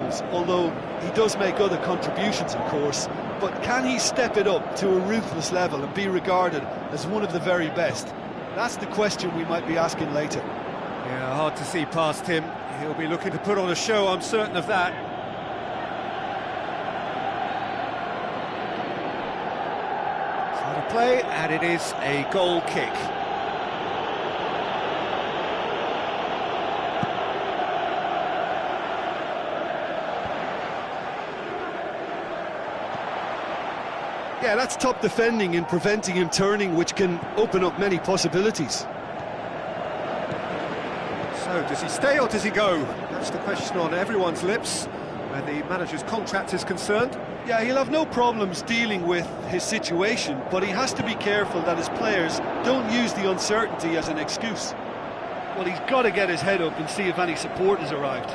levels, although he does make other contributions, of course. But can he step it up to a ruthless level and be regarded as one of the very best? That's the question we might be asking later. Yeah, hard to see past him. He'll be looking to put on a show, I'm certain of that. Try to play, and it is a goal kick. Yeah, that's top defending and preventing him turning, which can open up many possibilities. So, does he stay or does he go? That's the question on everyone's lips, where the manager's contract is concerned. Yeah, he'll have no problems dealing with his situation, but he has to be careful that his players don't use the uncertainty as an excuse. Well, he's got to get his head up and see if any support has arrived.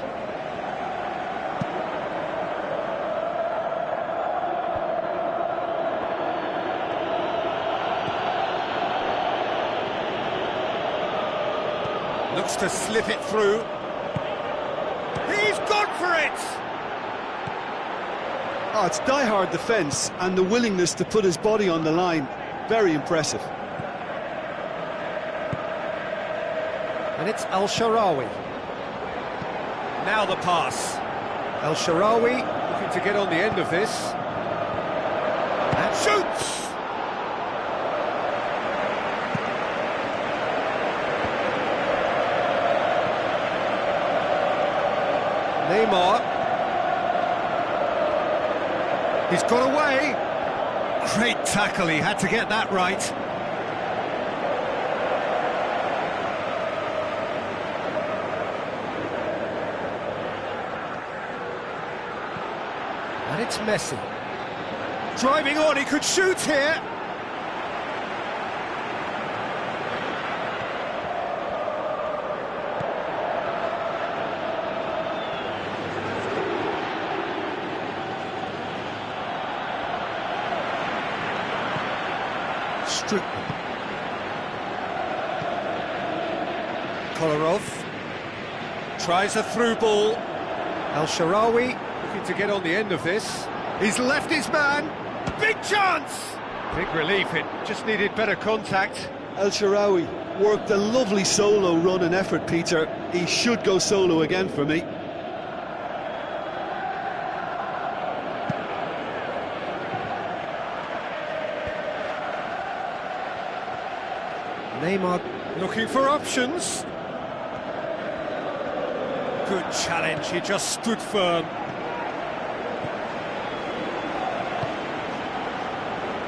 Looks to slip it through. He's gone for it! Oh, it's die-hard defence and the willingness to put his body on the line. Very impressive. And it's Al-Sharawi. Now the pass. Al-Sharawi looking to get on the end of this. And shoots! Neymar. He's got away. Great tackle, he had to get that right. And it's Messi. Driving on, he could shoot here. Kolarov tries a through ball. Al-Sharawi looking to get on the end of this. He's left his man. Big chance! Big relief, it just needed better contact. Al-Sharawi worked a lovely solo run and effort, Peter. He should go solo again for me. Neymar looking for options. Good challenge, he just stood firm.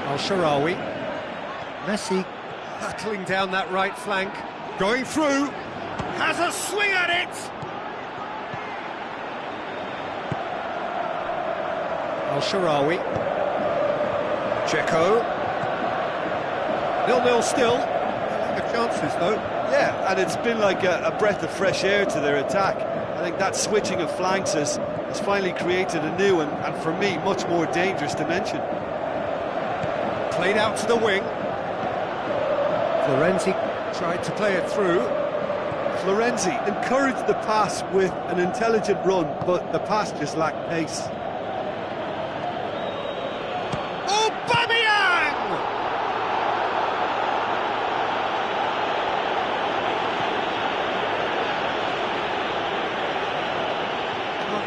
Al-Sharawi. Messi hurtling down that right flank. Going through. Has a swing at it! Al-Sharawi. Checo. 0-0 still. Chances though. Yeah, and it's been like a breath of fresh air to their attack. I think that switching of flanks has finally created a new and for me much more dangerous dimension. Played out to the wing. Florenzi tried to play it through. Florenzi encouraged the pass with an intelligent run, but the pass just lacked pace.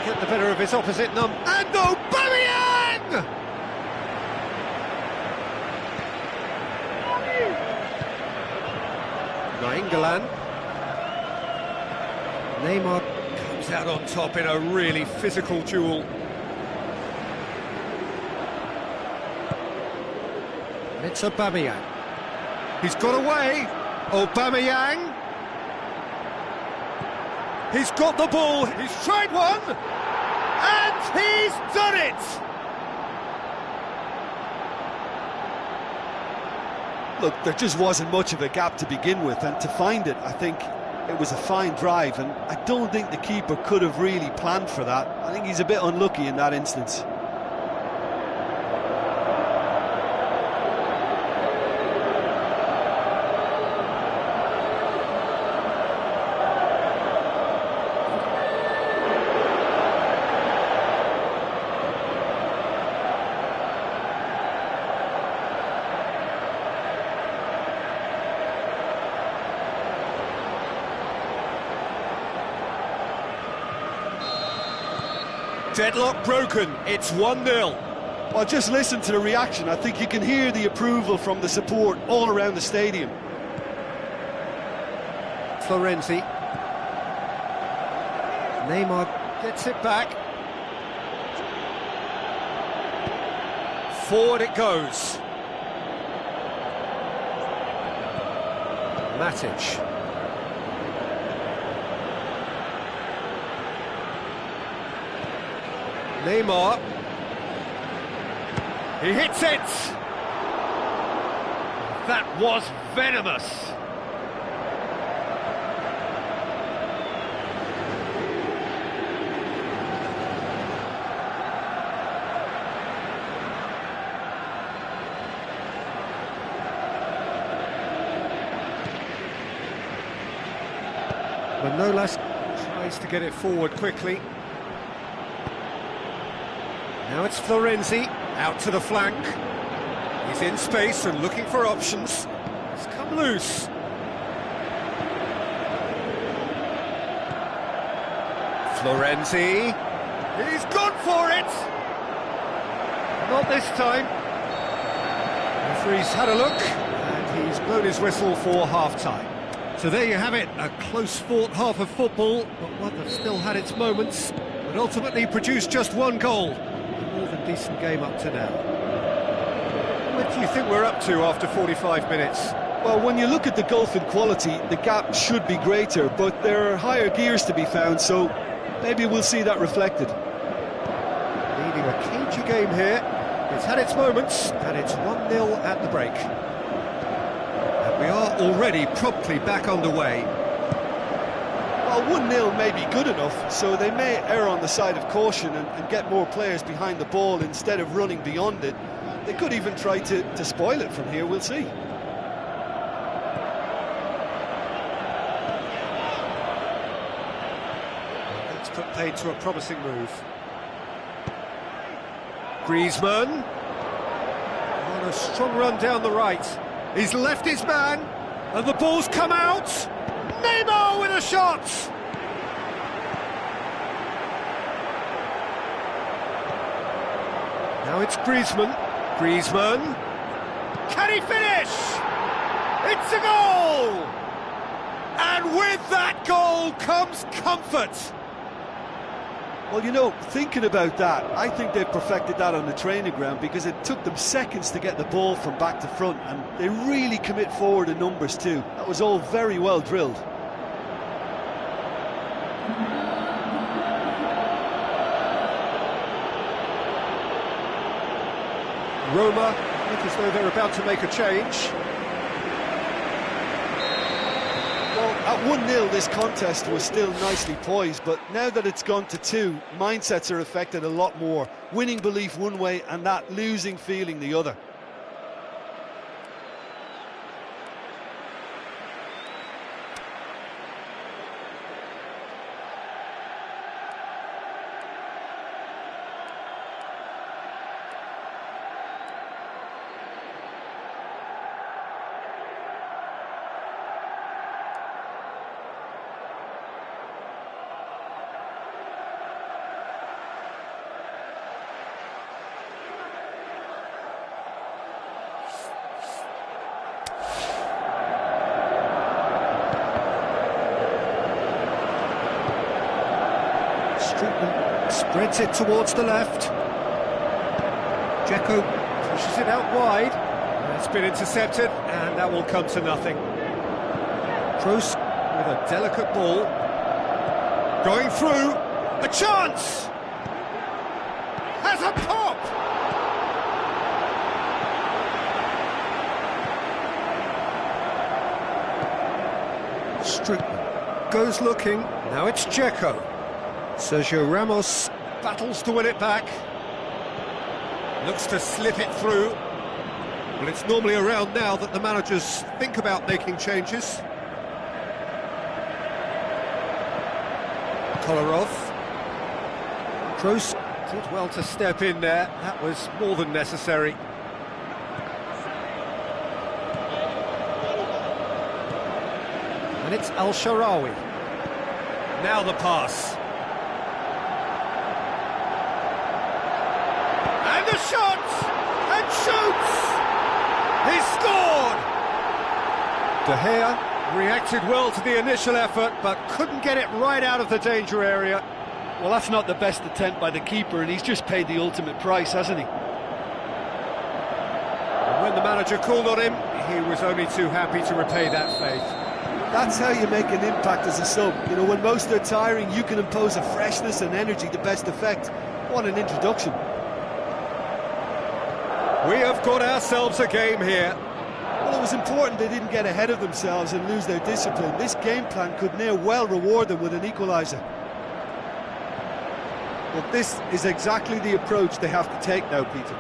Get the better of his opposite number. And Aubameyang! Nainggolan. Neymar comes out on top in a really physical duel. And it's Aubameyang. He's got away. Aubameyang. He's got the ball. He's tried one. And he's done it! Look, there just wasn't much of a gap to begin with, and to find it, I think it was a fine drive, and I don't think the keeper could have really planned for that. I think he's a bit unlucky in that instance. Deadlock broken, it's 1-0. Well, just listen to the reaction. I think you can hear the approval from the support all around the stadium. Florenzi. Neymar gets it back. Forward it goes. Matic. Neymar. He hits it! That was venomous. Manolas tries to get it forward quickly. Now it's Florenzi, out to the flank. He's in space and looking for options. He's come loose. Florenzi. He's gone for it! Not this time. The referee's had a look, and he's blown his whistle for half-time. So there you have it, a close-fought half of football, but one that still had its moments, but ultimately produced just one goal. A more than decent game up to now. What do you think we're up to after 45 minutes? Well, when you look at the gulf in quality, the gap should be greater, but there are higher gears to be found, so maybe we'll see that reflected. Leading a cagey game here. It's had its moments, and it's 1-0 at the break. We are already promptly back underway. Well, 1-0 may be good enough, so they may err on the side of caution and get more players behind the ball instead of running beyond it. They could even try to spoil it from here, we'll see. That's put paid to a promising move. Griezmann. On a strong run down the right. He's left his man, and the ball's come out. Neymar with a shot. Now it's Griezmann. Griezmann. Can he finish? It's a goal! And with that goal comes comfort. Well, you know, thinking about that, I think they've perfected that on the training ground because it took them seconds to get the ball from back to front, and they really commit forward in numbers too. That was all very well drilled. Roma look as though they're about to make a change. Well, at 1-0 this contest was still nicely poised, but now that it's gone to 2, mindsets are affected a lot more. Winning belief one way and that losing feeling the other. Spreads it towards the left. Dzeko pushes it out wide. It's been intercepted, and that will come to nothing. Kroos with a delicate ball. Going through. A chance! Has a pop! Strickland goes looking. Now it's Dzeko. Sergio Ramos battles to win it back. Looks to slip it through. Well, it's normally around now that the managers think about making changes. Kolarov. Kroos did well to step in there. That was more than necessary. And it's Al-Sharawi. Now the pass. the shot! And shoots! He scored! De Gea reacted well to the initial effort, but couldn't get it right out of the danger area. Well, that's not the best attempt by the keeper, and he's just paid the ultimate price, hasn't he? And when the manager called on him, he was only too happy to repay that faith. That's how you make an impact as a sub. You know, when most are tiring, you can impose a freshness and energy to best effect. What an introduction. We have got ourselves a game here. Well, it was important they didn't get ahead of themselves and lose their discipline. This game plan could now well reward them with an equaliser. But this is exactly the approach they have to take now, Peter.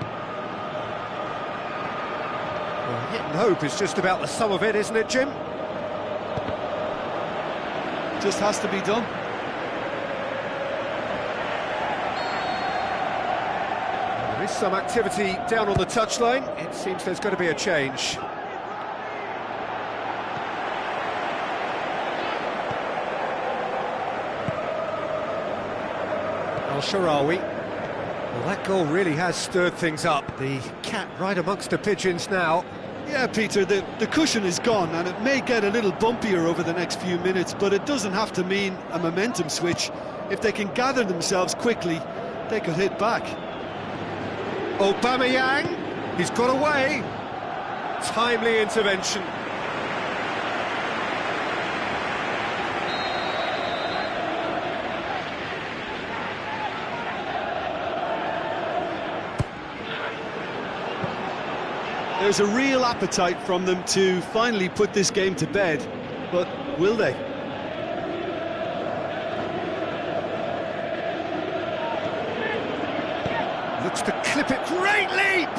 Well, hit and hope is just about the sum of it, isn't it, Jim? Just has to be done. There is some activity down on the touchline. It seems there's going to be a change. Al-Sharawi. Well, that goal really has stirred things up. The cat right amongst the pigeons now. Yeah, Peter, the cushion is gone, and it may get a little bumpier over the next few minutes, but it doesn't have to mean a momentum switch. If they can gather themselves quickly, they could hit back. Aubameyang, he's got away. Timely intervention. There's a real appetite from them to finally put this game to bed, but will they? Looks to clip it. Great leap!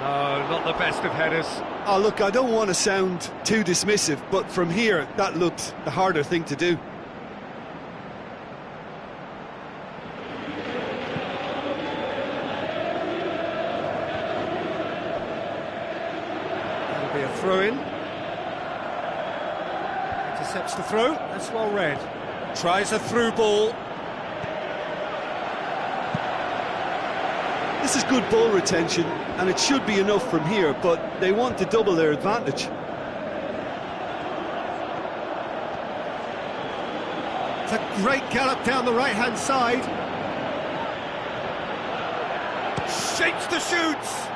No, not the best of headers. Oh, look, I don't want to sound too dismissive, but from here, that looked the harder thing to do. Be a throw-in. Intercepts the throw. That's well read. Tries a through ball. This is good ball retention, and it should be enough from here, but they want to double their advantage. It's a great gallop down the right-hand side. Shapes the shoots.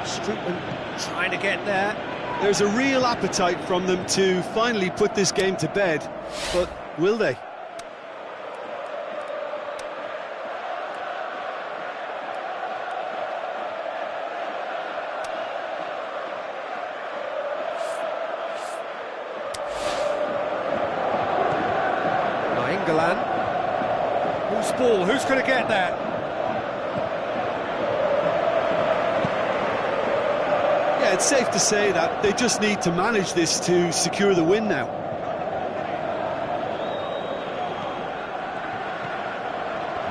Strickland trying to get there. There's a real appetite from them to finally put this game to bed, but will they? Now England. Who's ball? Who's going to get that? Yeah, it's safe to say that they just need to manage this to secure the win now.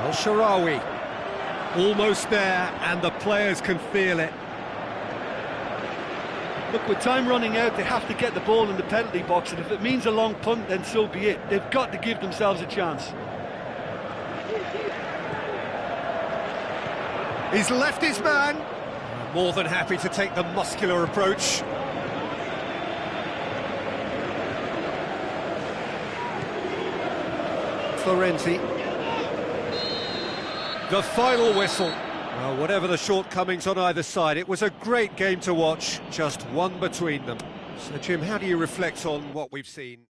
Al-Sharawi. Almost there, and the players can feel it. Look, with time running out, they have to get the ball in the penalty box, and if it means a long punt, then so be it. They've got to give themselves a chance. He's left his man. More than happy to take the muscular approach. Florenzi. The final whistle. Well, whatever the shortcomings on either side, it was a great game to watch, just one between them. So, Jim, how do you reflect on what we've seen?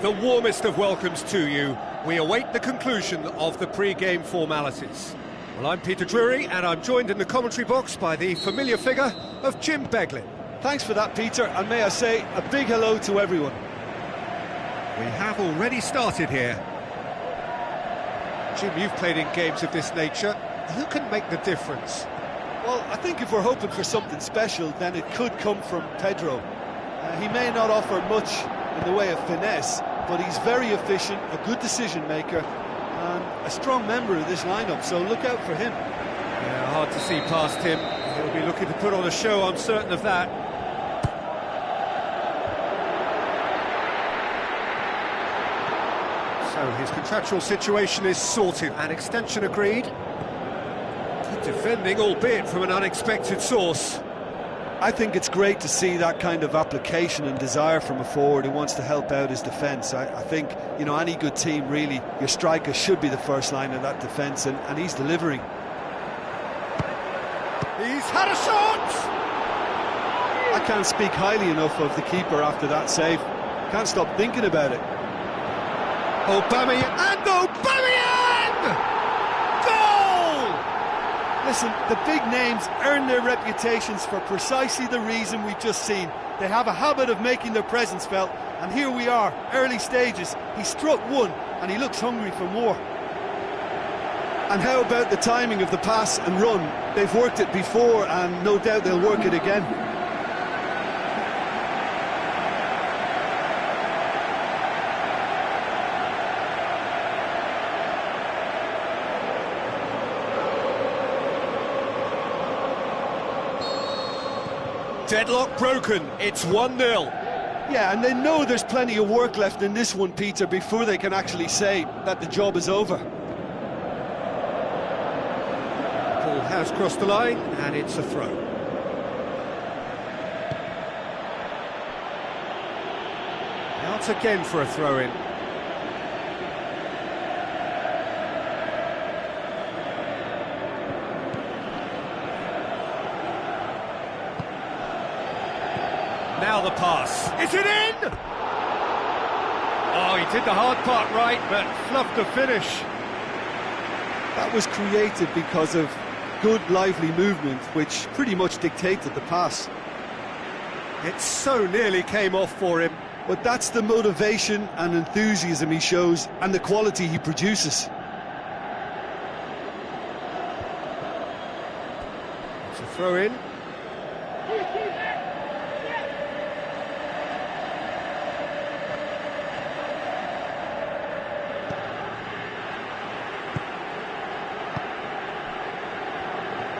The warmest of welcomes to you. We await the conclusion of the pre-game formalities. Well, I'm Peter Drury, and I'm joined in the commentary box by the familiar figure of Jim Beglin. Thanks for that, Peter, and may I say a big hello to everyone. We have already started here. Jim, you've played in games of this nature. Who can make the difference? Well, I think if we're hoping for something special, then it could come from Pedro. He may not offer much in the way of finesse, but he's very efficient, a good decision maker, and a strong member of this lineup, so look out for him. Yeah, hard to see past him. He'll be looking to put on a show, I'm certain of that. So his contractual situation is sorted, an extension agreed. Good defending, albeit from an unexpected source. I think it's great to see that kind of application and desire from a forward who wants to help out his defence. I think, you know, any good team, really, your striker should be the first line of that defence, and he's delivering. He's had a shot! I can't speak highly enough of the keeper after that save. Can't stop thinking about it. Aubameyang, and Aubameyang! Goal! Listen, the big names earn their reputations for precisely the reason we've just seen. They have a habit of making their presence felt, and here we are, early stages. He struck one, and he looks hungry for more. And how about the timing of the pass and run? They've worked it before, and no doubt they'll work it again. Deadlock broken, it's 1-0. Yeah, and they know there's plenty of work left in this one, Peter, before they can actually say that the job is over. Ball has crossed the line, and it's a throw. Out again for a throw-in. Now the pass. Is it in? Oh, he did the hard part right, but fluffed the finish. That was created because of good, lively movement, which pretty much dictated the pass. It so nearly came off for him. But that's the motivation and enthusiasm he shows, and the quality he produces. It's a throw-in.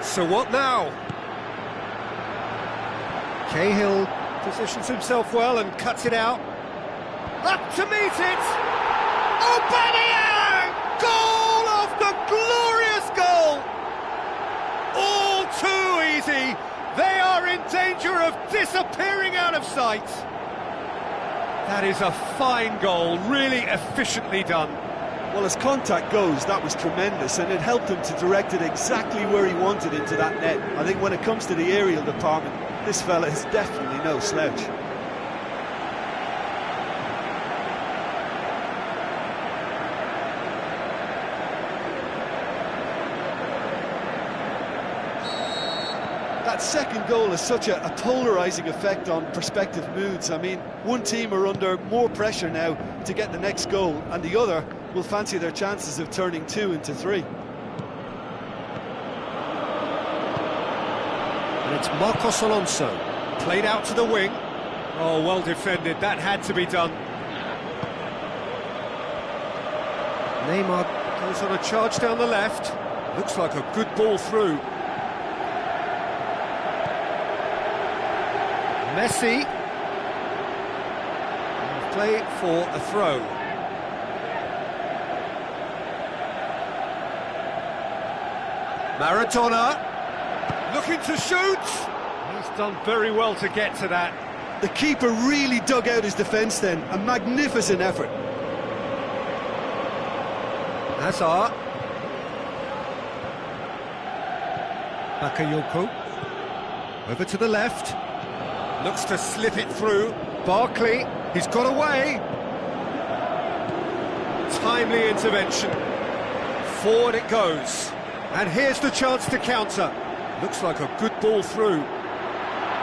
So what now? Cahill positions himself well and cuts it out. Up to meet it! Aubameyang! Goal of the glorious goal! All too easy. They are in danger of disappearing out of sight. That is a fine goal, really efficiently done. Well, as contact goes, that was tremendous, and it helped him to direct it exactly where he wanted into that net. I think when it comes to the aerial department, this fella is definitely no slouch. That second goal has such a polarising effect on prospective moods. I mean, one team are under more pressure now to get the next goal, and the other will fancy their chances of turning 2 into 3. And it's Marcos Alonso, played out to the wing. Oh, well defended, that had to be done. Neymar goes on a charge down the left. Looks like a good ball through. Messi. Play for a throw. Maradona, looking to shoot. He's done very well to get to that. The keeper really dug out his defence then. A magnificent effort. Hazard. Bakayoko. Over to the left. Looks to slip it through. Barkley, he's got away. timely intervention. Forward it goes. And here's the chance to counter. Looks like a good ball through.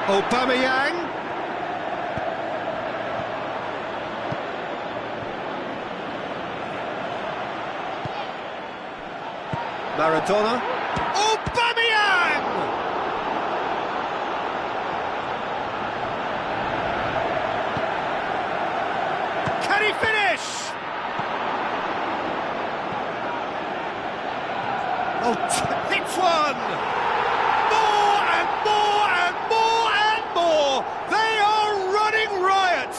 Aubameyang. Maradona. Aubameyang! Can he finish? Oh, hits one! More and more and more and more! They are running riot!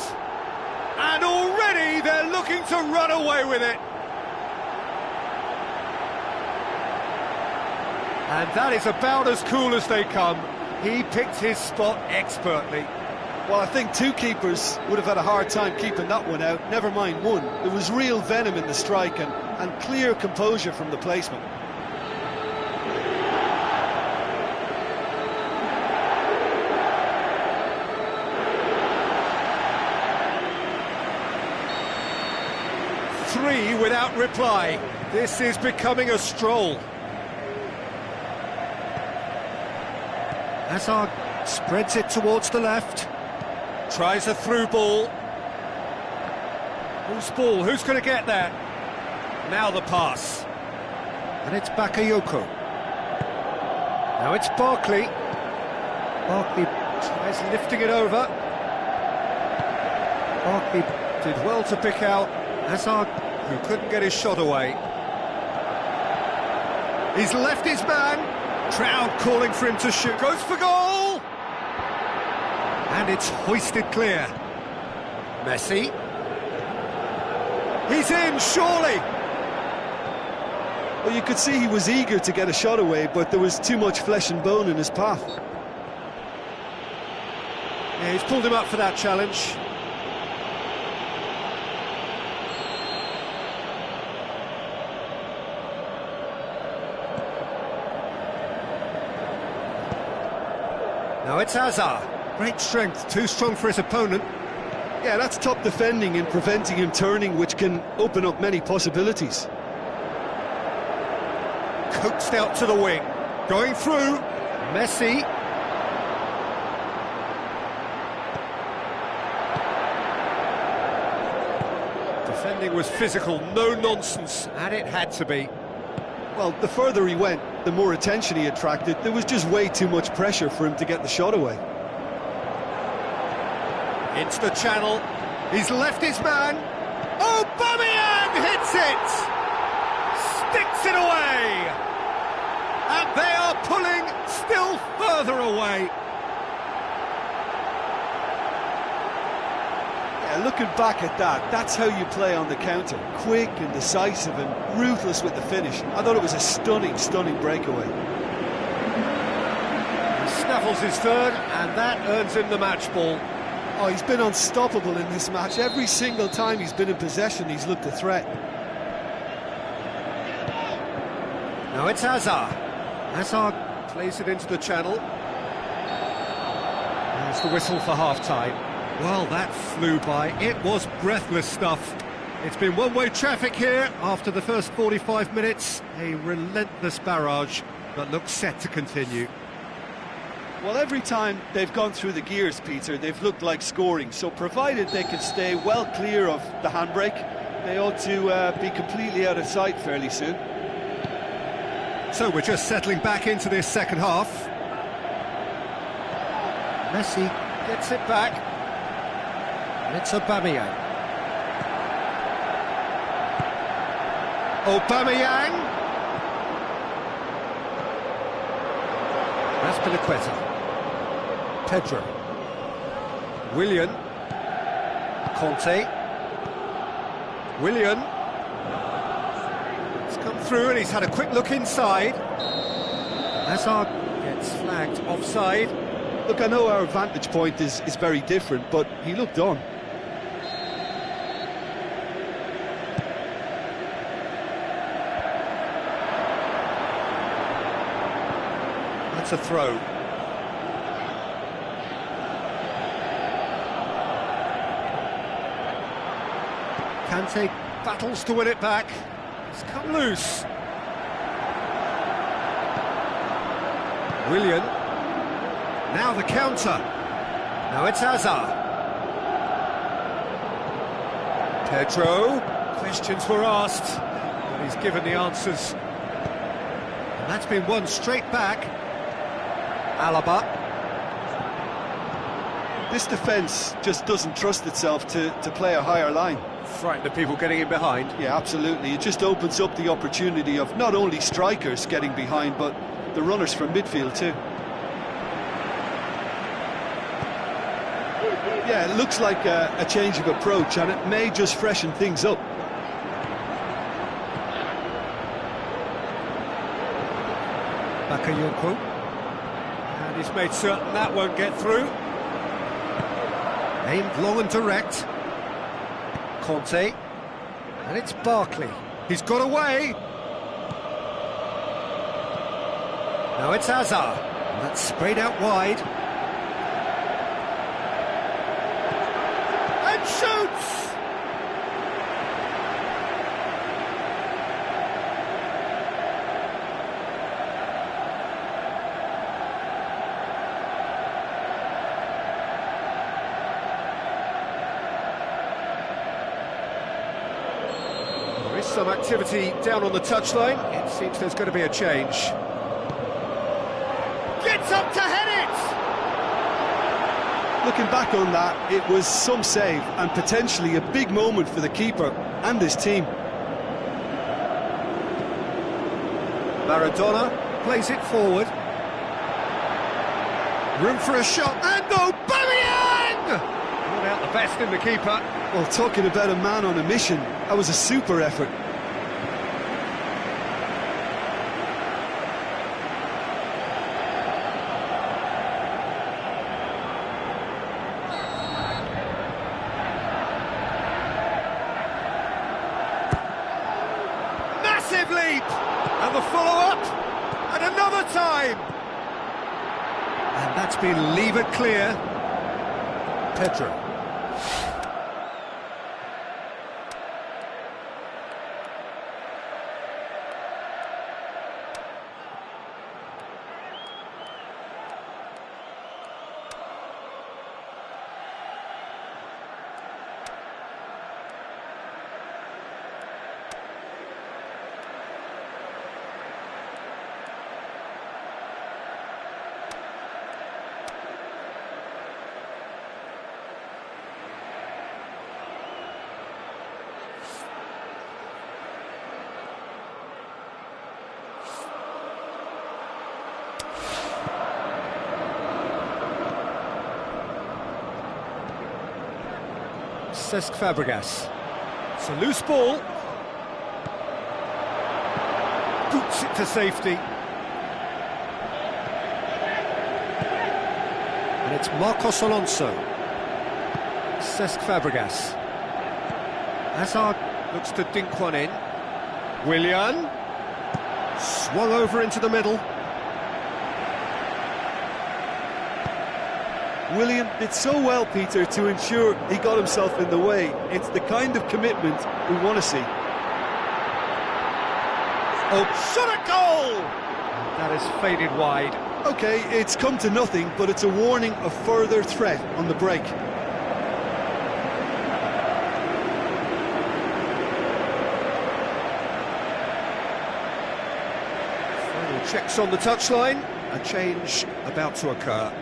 And already they're looking to run away with it. And that is about as cool as they come. He picked his spot expertly. Well, I think two keepers would have had a hard time keeping that one out, never mind one. There was real venom in the strike and clear composure from the placement. Three without reply. This is becoming a stroll. Hazard spreads it towards the left. Tries a through ball. Whose ball? Who's going to get that? Now the pass. And it's Bakayoko. Now it's Barkley. Barkley tries lifting it over. Barkley did well to pick out Hazard, who couldn't get his shot away. He's left his man. Crowd calling for him to shoot. Goes for goal! And it's hoisted clear. Messi. He's in, surely! Well, you could see he was eager to get a shot away, but there was too much flesh and bone in his path. Yeah, he's pulled him up for that challenge. Now it's Hazard. Great strength, too strong for his opponent. Yeah, that's top defending and preventing him turning, which can open up many possibilities. Coaxed out to the wing. Going through. Messi. Defending was physical, no nonsense, and it had to be. Well, the further he went, the more attention he attracted. There was just way too much pressure for him to get the shot away. Into the channel. He's left his man. Aubameyang hits it! Sticks it away! And they are pulling still further away. Yeah, looking back at that, that's how you play on the counter. Quick and decisive and ruthless with the finish. I thought it was a stunning, stunning breakaway. He snaffles his third, and that earns him the match ball. Oh, he's been unstoppable in this match. Every single time he's been in possession, he's looked a threat. Now it's Hazard. Hazard plays it into the channel. There's the whistle for half-time. Well, that flew by. It was breathless stuff. It's been one-way traffic here after the first 45 minutes. A relentless barrage that looks set to continue. Well, every time they've gone through the gears, Peter, they've looked like scoring. So provided they can stay well clear of the handbrake, they ought to be completely out of sight fairly soon. So we're just settling back into this second half. Messi gets it back. It's Aubameyang. Aubameyang. Azpilicueta. Pedro. Willian. Conte. Willian. He's come through and he's had a quick look inside. Hazard gets flagged offside. Look, I know our vantage point is very different, but he looked on. That's a throw. Kante battles to win it back. It's come loose. Willian. Now the counter. Now it's Hazard. Pedro. Questions were asked, but he's given the answers. And that's been won straight back. Alaba. This defence just doesn't trust itself to play a higher line. Frightened of people getting in behind. Yeah, absolutely. It just opens up the opportunity of not only strikers getting behind, but the runners from midfield too. Yeah, it looks like a change of approach, and it may just freshen things up. Bakayoko. And he's made certain that won't get through. Aimed long and direct. Conte. And it's Barkley. He's got away. Now it's Hazard. And that's sprayed out wide. And shoots! There is some activity down on the touchline. It seems there's going to be a change. Gets up to head it! Looking back on that, it was some save and potentially a big moment for the keeper and his team. Maradona plays it forward. Room for a shot, and Aubameyang! Brought out the best in the keeper. Well, talking about a man on a mission, that was a super effort. Massive leap! And the follow-up, and another time! And that's been levered clear. Pedro. Cesc Fabregas. It's a loose ball. Boots it to safety. And it's Marcos Alonso. Cesc Fabregas. Hazard looks to dink one in. Willian. Swung over into the middle. Willian did so well, Peter, to ensure he got himself in the way. It's the kind of commitment we want to see. Oh, shot a goal! That has faded wide. OK, it's come to nothing, but it's a warning of further threat on the break. Final checks on the touchline. A change about to occur.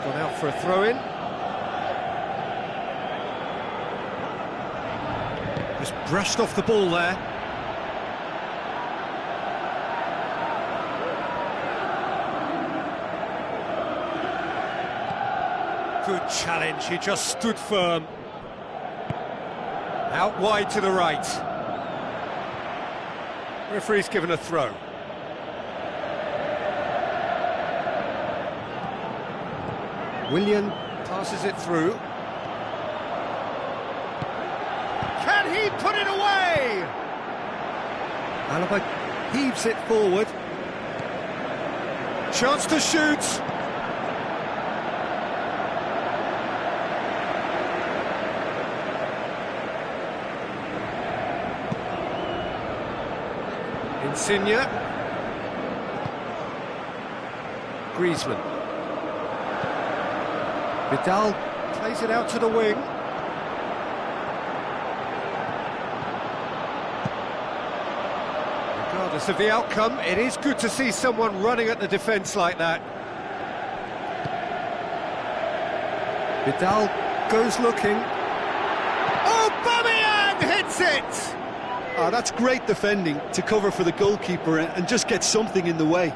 Gone out for a throw-in. Just brushed off the ball there. Good challenge, he just stood firm. Out wide to the right. Referee's given a throw. Willian passes it through. Can he put it away? Alaba heaves it forward. chance to shoot. Insigne. Griezmann. Vidal plays it out to the wing. Regardless of the outcome, it is good to see someone running at the defence like that. Vidal goes looking. Oh, Aubameyang hits it! Oh, that's great defending to cover for the goalkeeper and just get something in the way.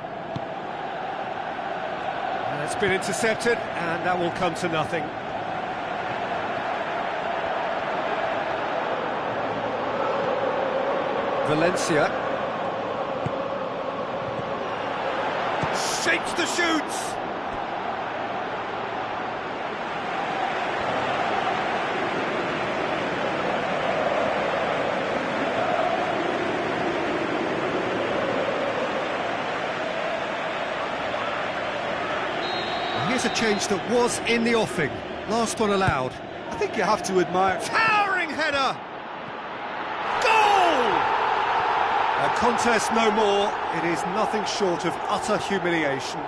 It's been intercepted, and that will come to nothing. Valencia. Shapes the shoots! Here's a change that was in the offing. Last one allowed. I think you have to admire... Towering header! Goal! A contest no more. It is nothing short of utter humiliation.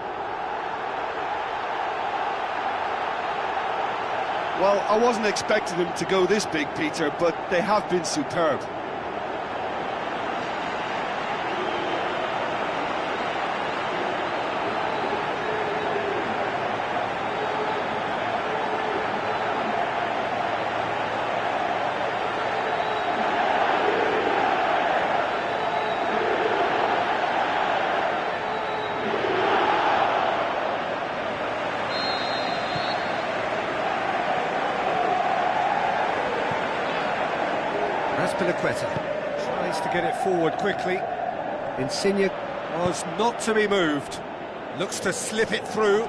Well, I wasn't expecting them to go this big, Peter, but they have been superb. Azpilicueta tries to get it forward quickly. Insigne was not to be moved. Looks to slip it through.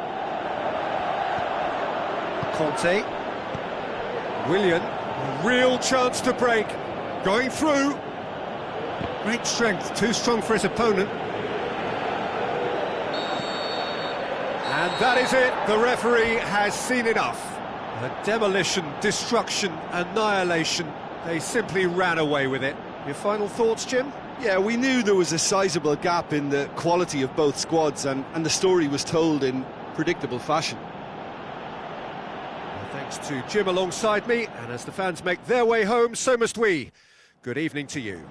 Conte. Willian, a real chance to break. Going through. Great strength, too strong for his opponent. And that is it. The referee has seen enough. A demolition, destruction, annihilation. They simply ran away with it. Your final thoughts, Jim? Yeah, we knew there was a sizable gap in the quality of both squads, and the story was told in predictable fashion. Well, thanks to Jim alongside me, and as the fans make their way home, so must we. Good evening to you.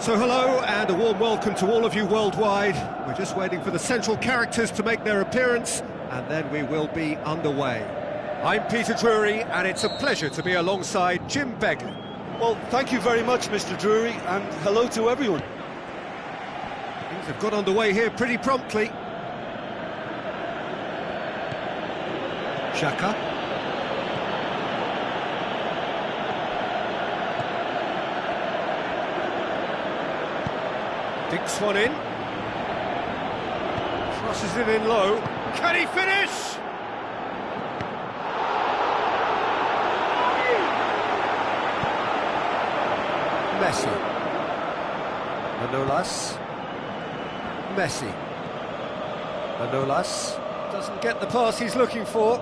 So hello and a warm welcome to all of you worldwide. We're just waiting for the central characters to make their appearance and then we will be underway. I'm Peter Drury and it's a pleasure to be alongside Jim Beggar. Well, thank you very much, Mr. Drury, and hello to everyone. Things have got underway here pretty promptly. Xhaka. Dinks one in. Crosses it in low. Can he finish? Messi. Manolas. Messi. Manolas doesn't get the pass he's looking for.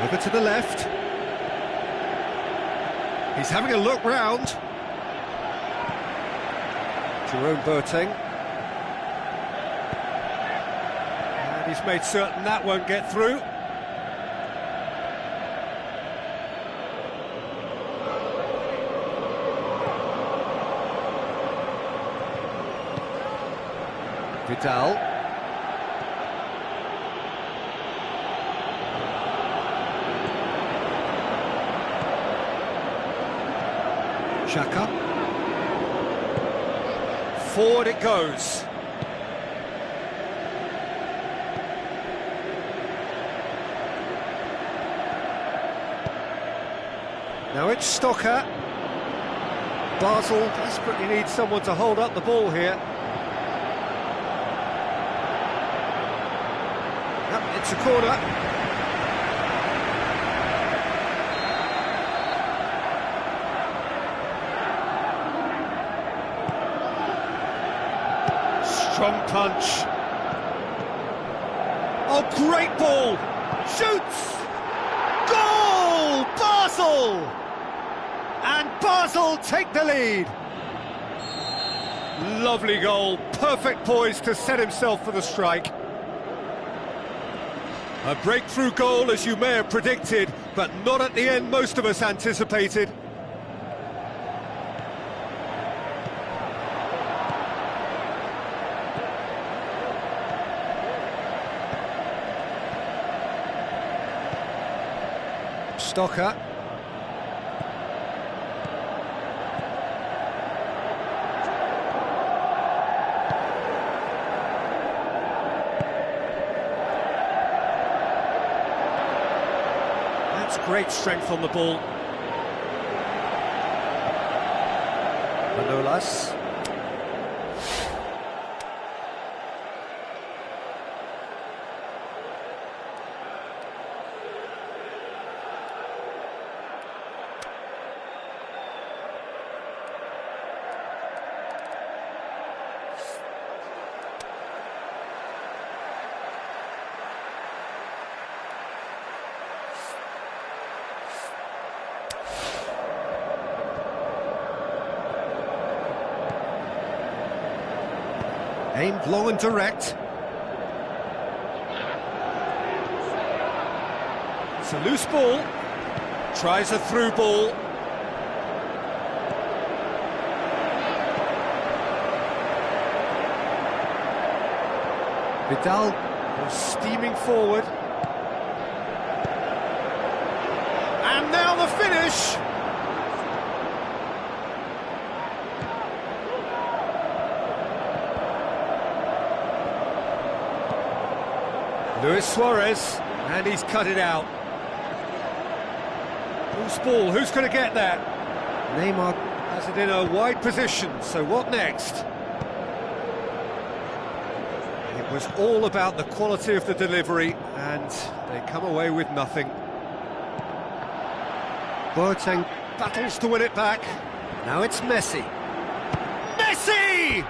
Over to the left. He's having a look round. Jerome Boateng. And he's made certain that won't get through. Vidal. Xhaka. Forward it goes. Now it's Stocker. Basel desperately needs someone to hold up the ball here. Yep, it's a corner. Strong punch. Oh, great ball! Shoots! Goal! Basel! And Basel take the lead. Lovely goal, perfect poise to set himself for the strike. A breakthrough goal, as you may have predicted, but not at the end most of us anticipated. Stocker. That's great strength on the ball. Manolas. Aimed low and direct. It's a loose ball. Tries a through ball. Vidal was steaming forward. And now the finish! Luis Suarez, and he's cut it out. Loose ball, who's going to get that? Neymar has it in a wide position, so what next? It was all about the quality of the delivery, and they come away with nothing. Boateng battles to win it back. Now it's Messi. Messi!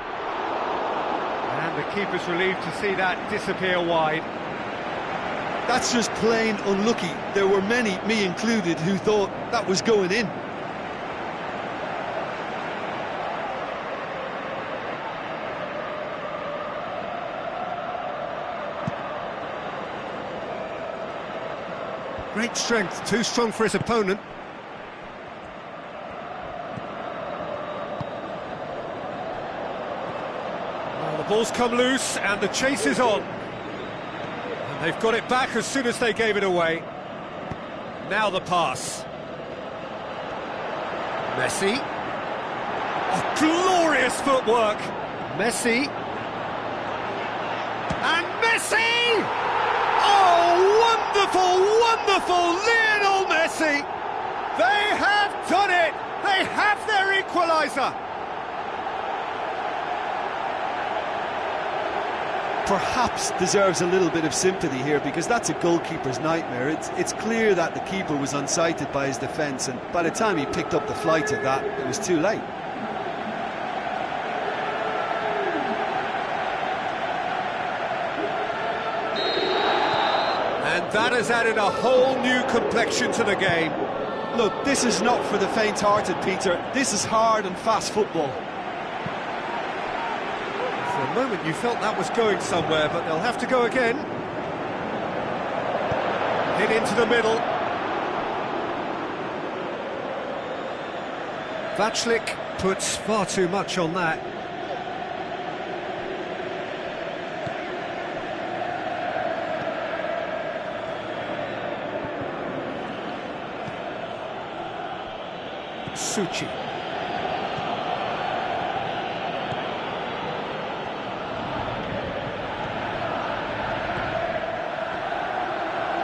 And the keeper's relieved to see that disappear wide. That's just plain unlucky. There were many, me included, who thought that was going in. Great strength, too strong for his opponent. Well, the ball's come loose and the chase is on. And they've got it back as soon as they gave it away. Now the pass. Messi. Oh, glorious footwork. Messi. And Messi! Oh, wonderful, wonderful Lionel Messi! They have done it! They have their equaliser! Perhaps deserves a little bit of sympathy here, because that's a goalkeeper's nightmare. It's clear that the keeper was unsighted by his defence, and by the time he picked up the flight of that, it was too late. And that has added a whole new complexion to the game. Look, this is not for the faint-hearted, Peter. This is hard and fast football. For a moment you felt that was going somewhere, but they'll have to go again. Hit into the middle. Vaclik puts far too much on that. Suchi.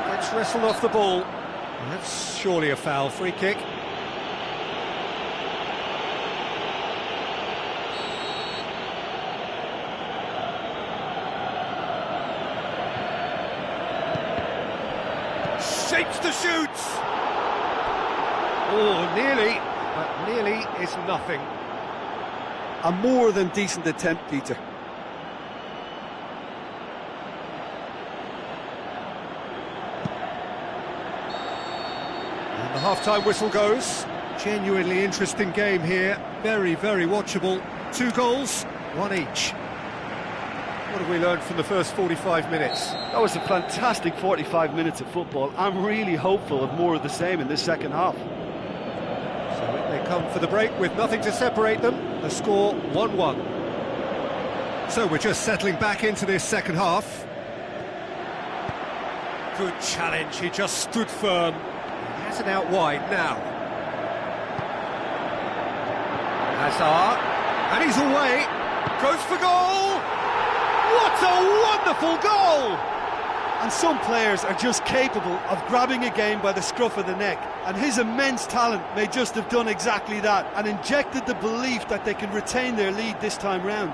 Gets wrestled off the ball. That's surely a foul. Free kick. Shapes to shoot. Oh, nearly. But nearly is nothing. A more than decent attempt, Peter. And the half-time whistle goes. Genuinely interesting game here. Very, very watchable. 2 goals, 1 each. What have we learned from the first 45 minutes? That was a fantastic 45 minutes of football. I'm really hopeful of more of the same in this second half. They come for the break with nothing to separate them. The score 1-1. So we're just settling back into this second half. Good challenge, he just stood firm. He has it out wide now. Hazard, and he's away. Goes for goal! What a wonderful goal! And some players are just capable of grabbing a game by the scruff of the neck, and his immense talent may just have done exactly that and injected the belief that they can retain their lead this time round.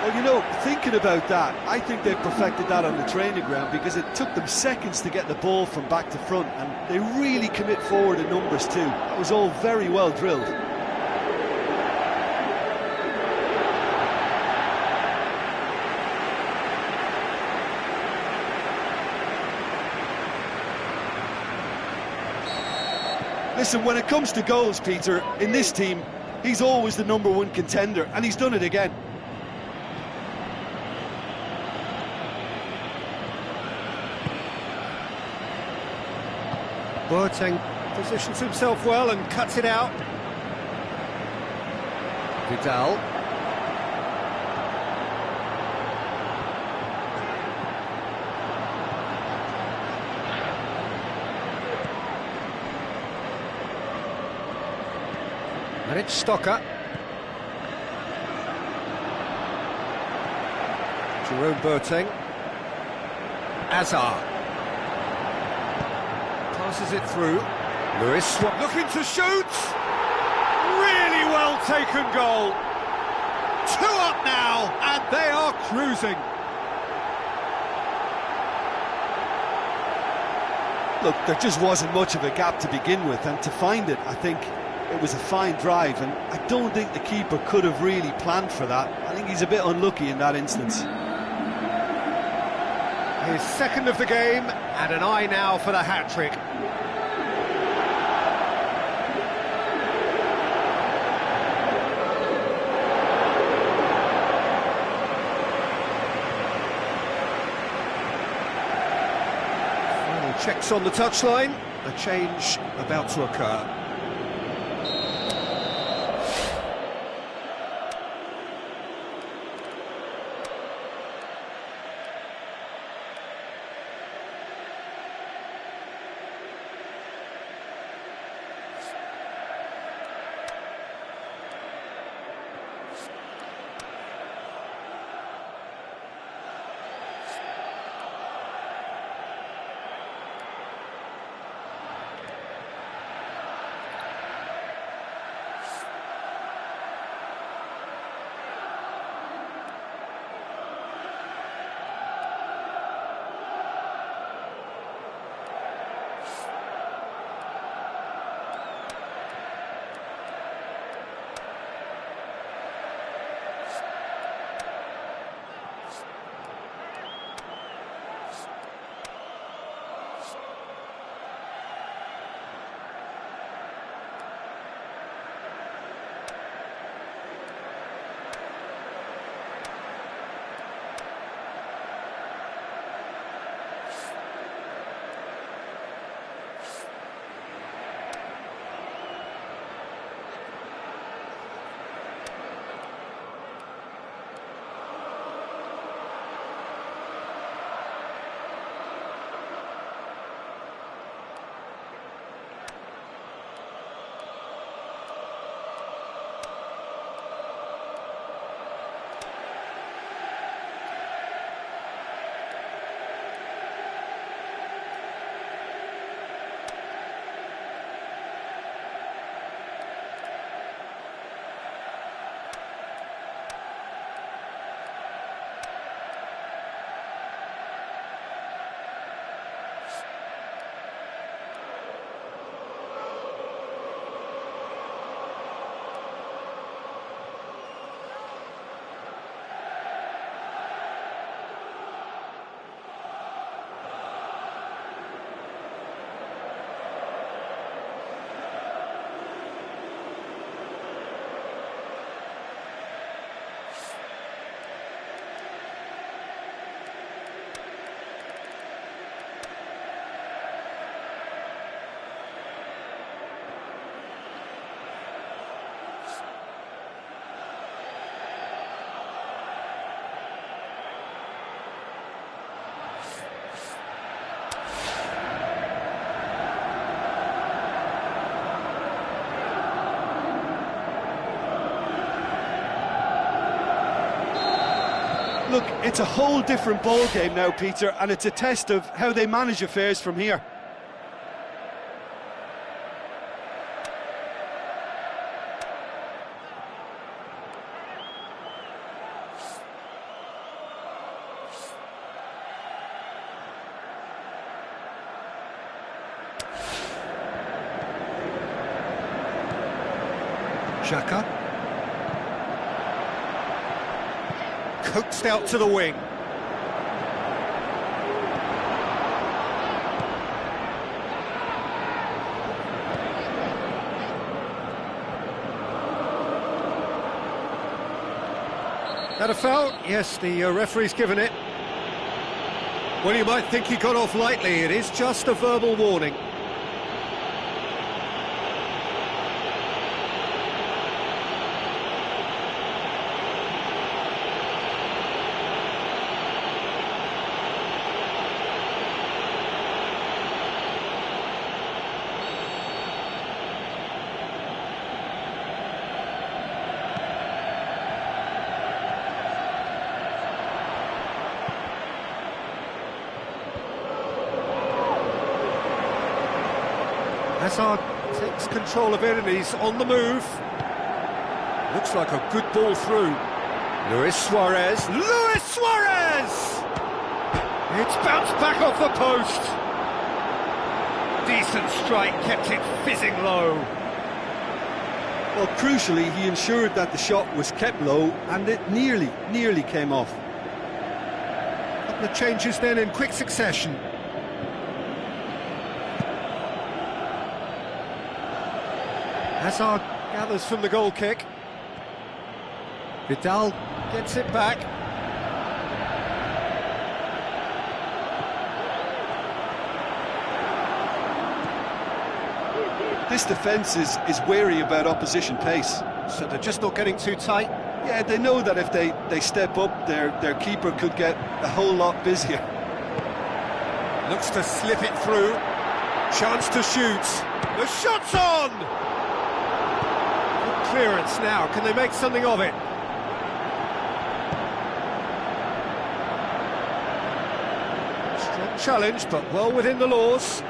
Well, you know, thinking about that, I think they've perfected that on the training ground, because it took them seconds to get the ball from back to front, and they really commit forward in numbers too. That was all very well drilled. Listen, when it comes to goals, Peter, in this team, he's always the #1 contender, and he's done it again. Boateng positions himself well and cuts it out. Vidal. And it's Stocker. Jerome Boateng. Hazard. Passes it through. Lewis looking to shoot. Really well taken goal. 2 up now, and they are cruising. Look, there just wasn't much of a gap to begin with, and to find it, I think it was a fine drive, and I don't think the keeper could have really planned for that. I think he's a bit unlucky in that instance. His second of the game, and an eye now for the hat-trick. checks on the touchline. A change about to occur. Look, it's a whole different ball game now, Peter, and it's a test of how they manage affairs from here. Xhaka. Coaxed out to the wing. That a foul? Yes, the referee's given it. Well, you might think he got off lightly. It is just a verbal warning. Hazard takes control of it and he's on the move. Looks like a good ball through. Luis Suarez. Luis Suarez! It's bounced back off the post. Decent strike, kept it fizzing low. Well, crucially, he ensured that the shot was kept low and it nearly came off. A couple of changes then in quick succession. Hazard gathers from the goal kick. Vidal gets it back. This defence is wary about opposition pace. So they're just not getting too tight. Yeah, they know that if they step up, their keeper could get a whole lot busier. Looks to slip it through. Chance to shoot. The shot's on! Good clearance now. Can they make something of it? Strong challenge, but well within the laws.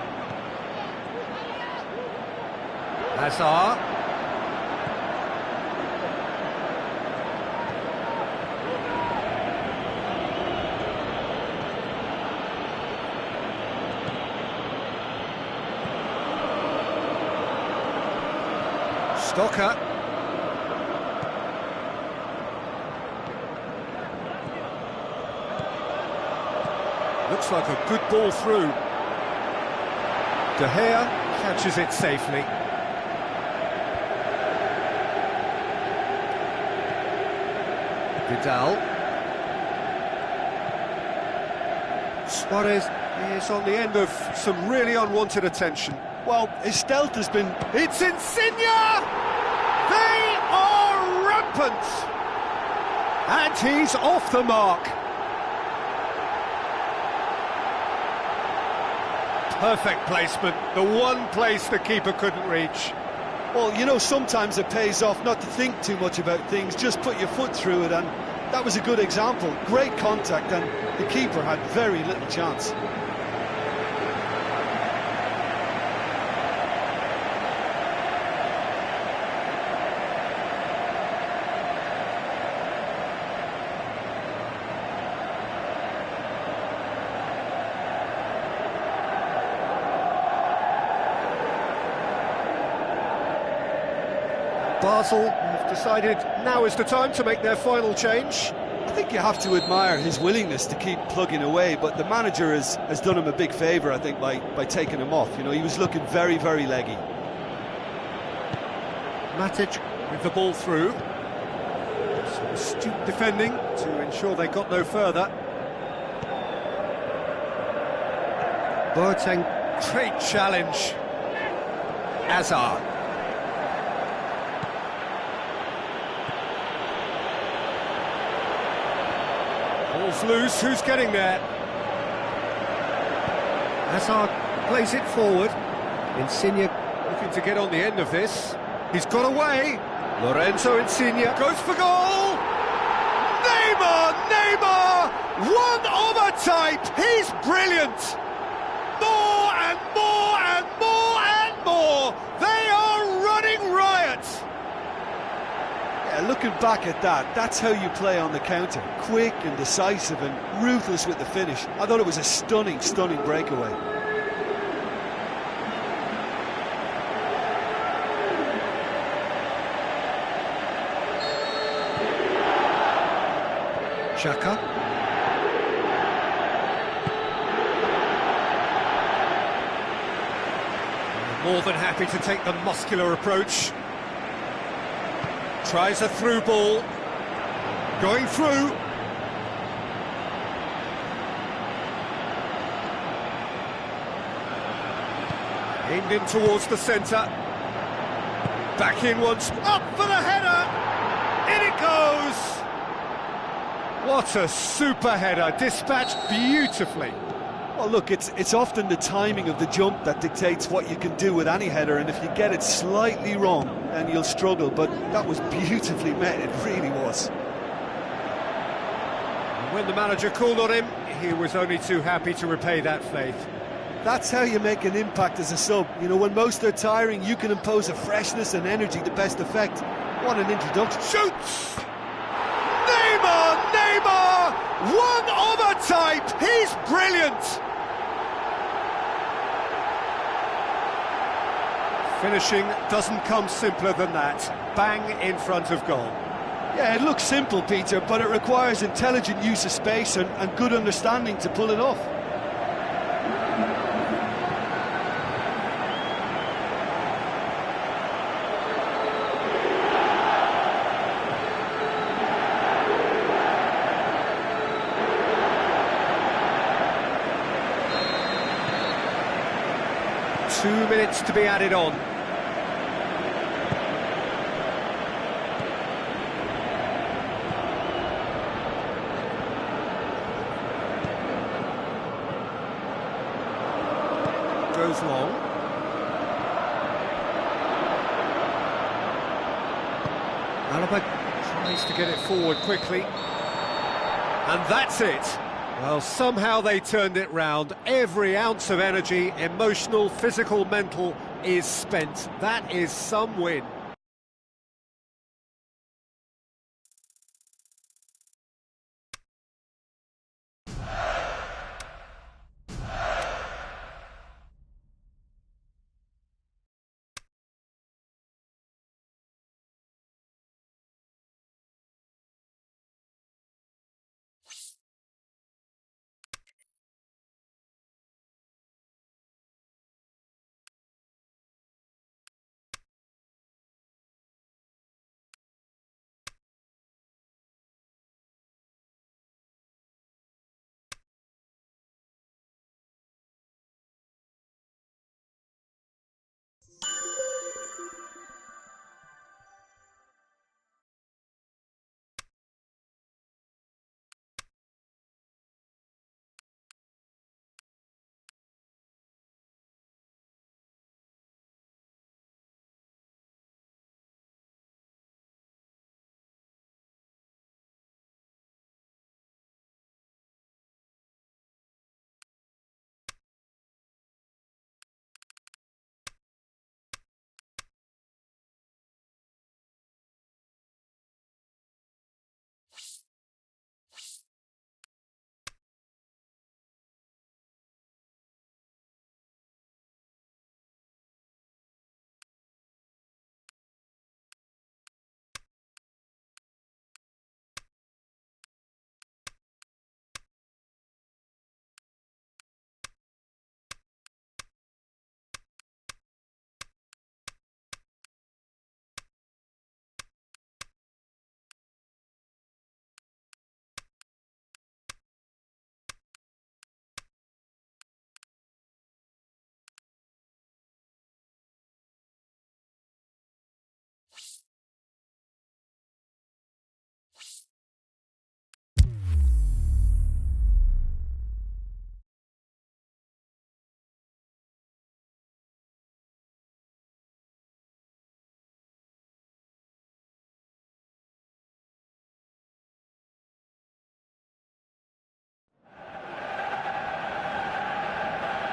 Hazard. Stocker. Looks like a good ball through. De Gea catches it safely. Vidal. Suarez is on the end of some really unwanted attention. Well, his stealth has been... It's Insigne! They are rampant! And he's off the mark. Perfect placement, the one place the keeper couldn't reach. Well, you know, sometimes it pays off not to think too much about things, just put your foot through it, and that was a good example. Great contact, and the keeper had very little chance. Basel have decided now is the time to make their final change. I think you have to admire his willingness to keep plugging away, but the manager has done him a big favour, I think, by taking him off. You know, he was looking very, very leggy. Matic with the ball through. Some astute defending to ensure they got no further. Boateng, great challenge. Hazard. Ball's loose, who's getting there? Hazard plays it forward. Insigne looking to get on the end of this. He's got away. Lorenzo Insigne goes for goal! Neymar! One of a type! He's brilliant! More and more and more and more! They are running riot! Yeah, looking back at that, that's how you play on the counter. Quick and decisive and ruthless with the finish. I thought it was a stunning, stunning breakaway. Xhaka. More than happy to take the muscular approach. Tries a through ball. Going through. Aimed in towards the centre. Back in once. Up for the header. In it goes. What a super header. Dispatched beautifully. Well, look, it's often the timing of the jump that dictates what you can do with any header, and if you get it slightly wrong, then you'll struggle, but that was beautifully met, it really was. When the manager called on him, he was only too happy to repay that faith. That's how you make an impact as a sub. You know, when most are tiring, you can impose a freshness and energy to best effect. What an introduction. Shoots! Neymar! One of a type! He's brilliant! Finishing doesn't come simpler than that. Bang in front of goal. Yeah, it looks simple, Peter, but it requires intelligent use of space and good understanding to pull it off. Two minutes to be added on. goes long. Alaba tries to get it forward quickly. And that's it. Well, somehow they turned it round. Every ounce of energy, emotional, physical, mental, is spent. That is some win.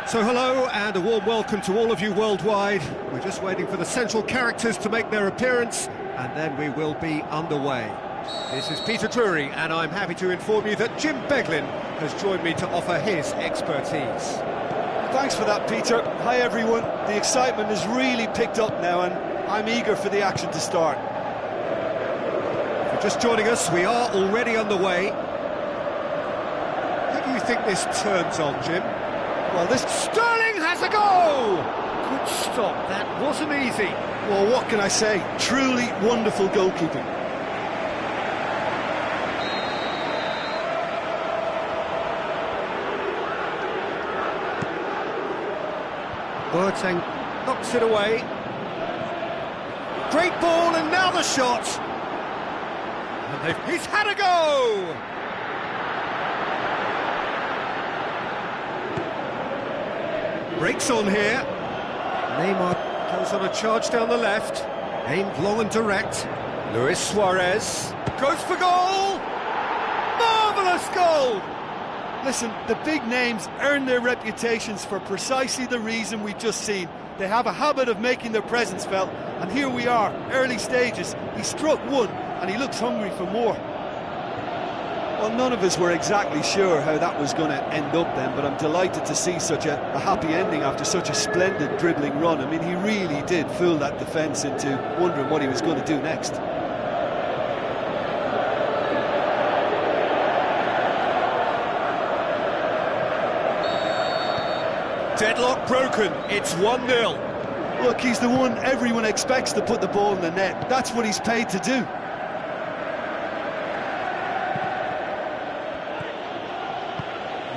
So hello and a warm welcome to all of you worldwide. We're just waiting for the central characters to make their appearance and then we will be underway. This is Peter Drury and I'm happy to inform you that Jim Beglin has joined me to offer his expertise. Thanks for that, Peter. Hi everyone. The excitement has really picked up now and I'm eager for the action to start. If you're just joining us, we are already underway. Who do you think this turns on, Jim? Well, this... Sterling has a goal! Good stop, that wasn't easy. Well, what can I say? Truly wonderful goalkeeping. Boateng knocks it away. Great ball, and now the shot! And he's had a go! Breaks on here. Neymar goes on a charge down the left. Aimed long and direct. Luis Suarez goes for goal! Marvellous goal! Listen, the big names earn their reputations for precisely the reason we've just seen. They have a habit of making their presence felt, and here we are, early stages. He struck one, and he looks hungry for more. Well, none of us were exactly sure how that was going to end up then, but I'm delighted to see such a happy ending after such a splendid dribbling run. I mean, he really did fool that defence into wondering what he was going to do next. Deadlock broken, it's 1-0. Look, he's the one everyone expects to put the ball in the net. That's what he's paid to do.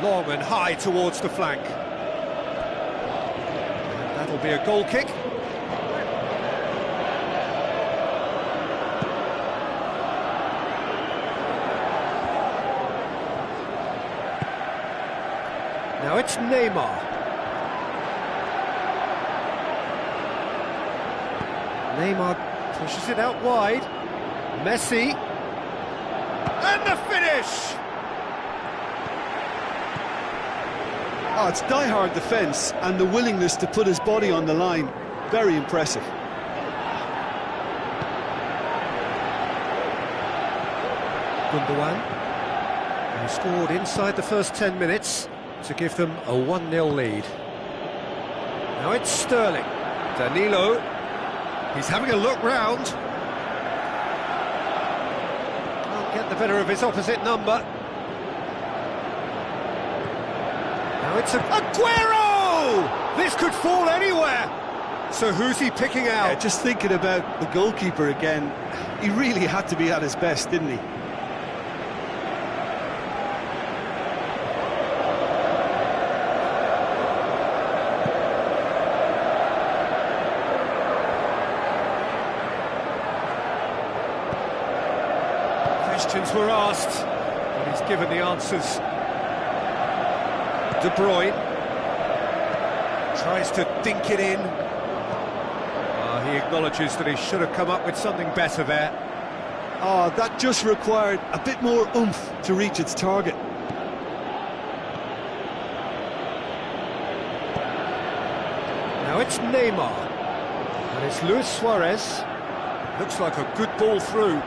Long and high towards the flank. And that'll be a goal kick. Now it's Neymar. Neymar pushes it out wide. Messi. And the finish! Oh, it's die-hard defence and the willingness to put his body on the line. Very impressive. Gundogan, who scored inside the first 10 minutes to give them a 1-0 lead. Now it's Sterling. Danilo. He's having a look round. Can't get the better of his opposite number. Now it's Aguero! This could fall anywhere. So who's he picking out? Yeah, just thinking about the goalkeeper again. He really had to be at his best, didn't he? Questions were asked, but he's given the answers. De Bruyne tries to dink it in. He acknowledges that he should have come up with something better there. Oh, that just required a bit more oomph to reach its target. Now it's Neymar. And it's Luis Suarez. Looks like a good ball through.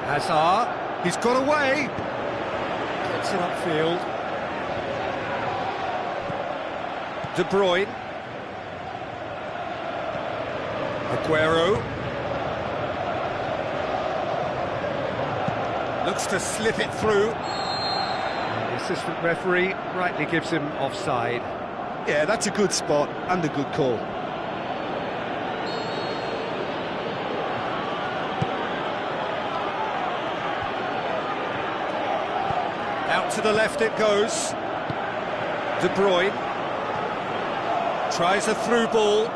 Hazard. He's got away. Gets it upfield. De Bruyne. Aguero. Looks to slip it through. And the assistant referee rightly gives him offside. Yeah, that's a good spot and a good call. Out to the left it goes. De Bruyne tries a through ball.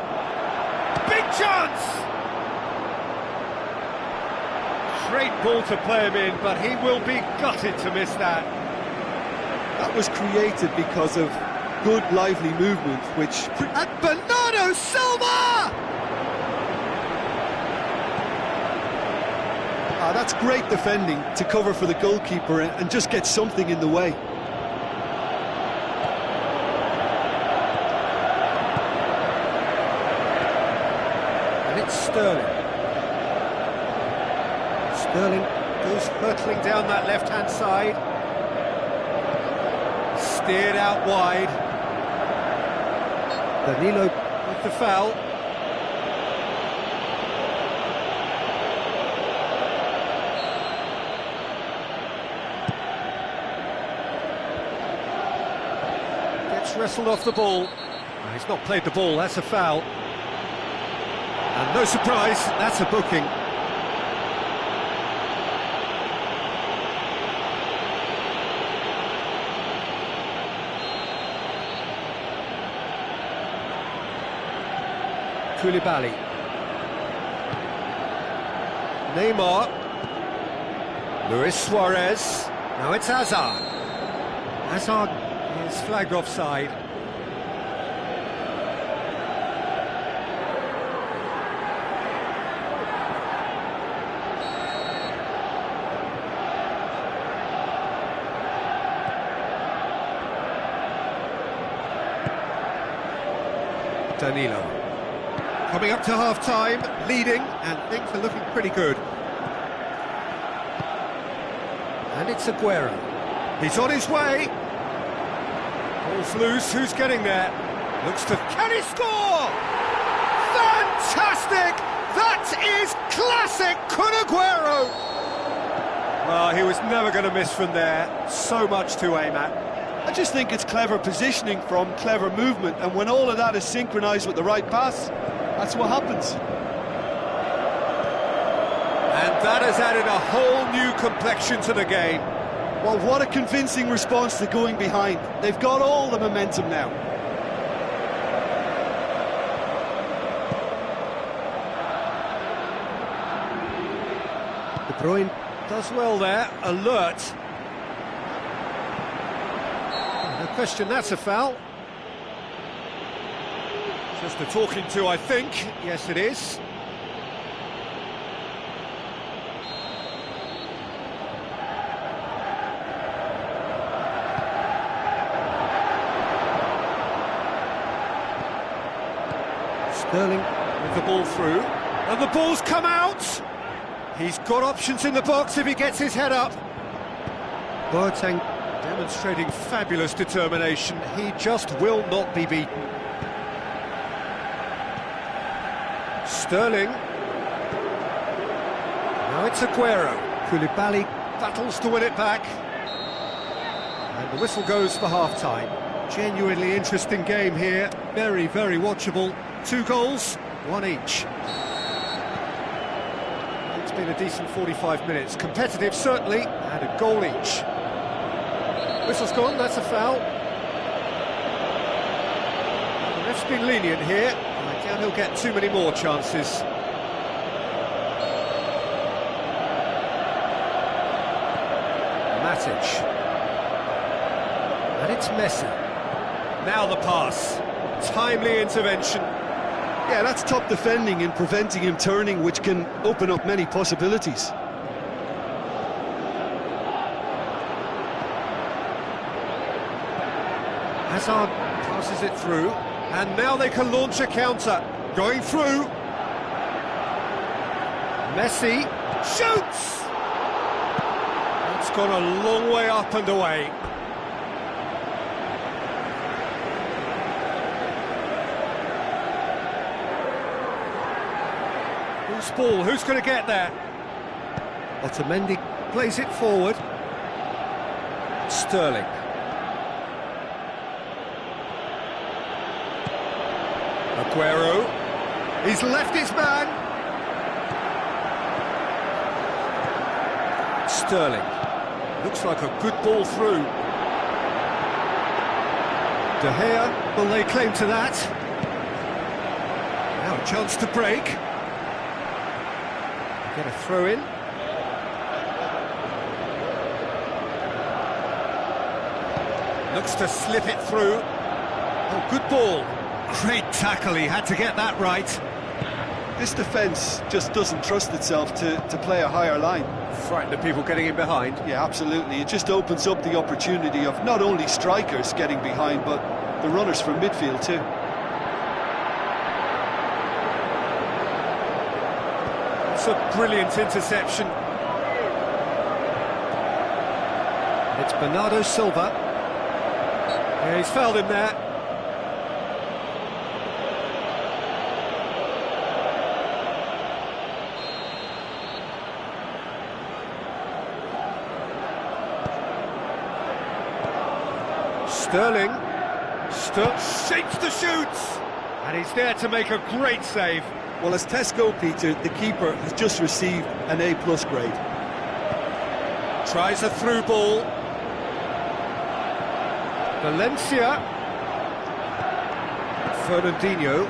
Big chance! Great ball to play him in, but he will be gutted to miss that. That was created because of good, lively movement, which... And Bernardo Silva! That's great defending to cover for the goalkeeper and just get something in the way. And it's Sterling. Sterling goes hurtling down that left-hand side. Steered out wide. Danilo with the foul. Gets wrestled off the ball. No, he's not played the ball, that's a foul. And no surprise, that's a booking. Koulibaly. Neymar. Luis Suarez. Now it's Hazard. Hazard is flagged offside. Danilo. Coming up to half-time, leading, and things are looking pretty good. And it's Aguero. He's on his way. Ball's loose, who's getting there? Looks to... Can he score? Fantastic! That is classic Kun Aguero! Well, he was never going to miss from there. So much to aim at. I just think it's clever positioning from clever movement, and when all of that is synchronised with the right pass, that's what happens. And that has added a whole new complexion to the game. Well, what a convincing response to going behind. They've got all the momentum now. De Bruyne does well there, alert. No question, that's a foul. Just a talking to, I think. Yes, it is. Sterling with the ball through, and the ball's come out! He's got options in the box if he gets his head up. Boateng demonstrating fabulous determination. He just will not be beaten. Sterling. Now it's Aguero. Koulibaly battles to win it back. And the whistle goes for half-time. Genuinely interesting game here. Very, very watchable. 2 goals, 1 each. It's been a decent 45 minutes. Competitive, certainly, and a goal each. Whistle's gone, that's a foul. The ref's been lenient here. I doubt he'll get too many more chances. Matic. And it's Messi. Now the pass. Timely intervention. Yeah, that's top defending and preventing him turning, which can open up many possibilities. Hazard passes it through, and now they can launch a counter. Going through. Messi shoots! It's gone a long way up and away. Who's ball? Who's going to get there? Otamendi plays it forward. Sterling. Aguero. He's left his man. Sterling. Looks like a good ball through. De Gea, will lay claim to that? Now a chance to break. Get a throw in. Looks to slip it through. Oh, good ball. Great tackle, he had to get that right. This defence just doesn't trust itself to play a higher line. Frightened of people getting in behind. Yeah, absolutely. It just opens up the opportunity of not only strikers getting behind, but the runners from midfield too. It's a brilliant interception. It's Bernardo Silva. Yeah, he's fouled him there. Sterling. Shakes the shoots! And he's there to make a great save. Well, as Tesco, Peter, the keeper has just received an A+ grade. Tries a through ball. Valencia. Fernandinho.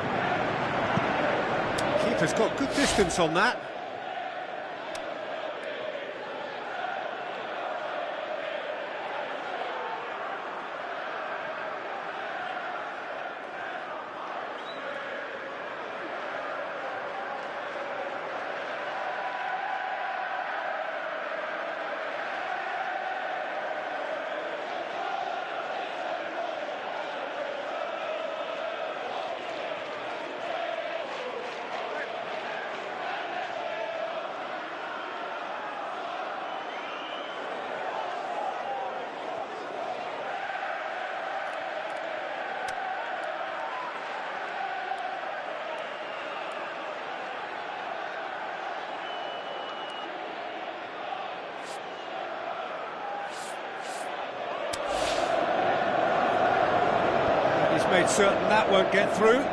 Keeper's got good distance on that. Made certain that won't get through.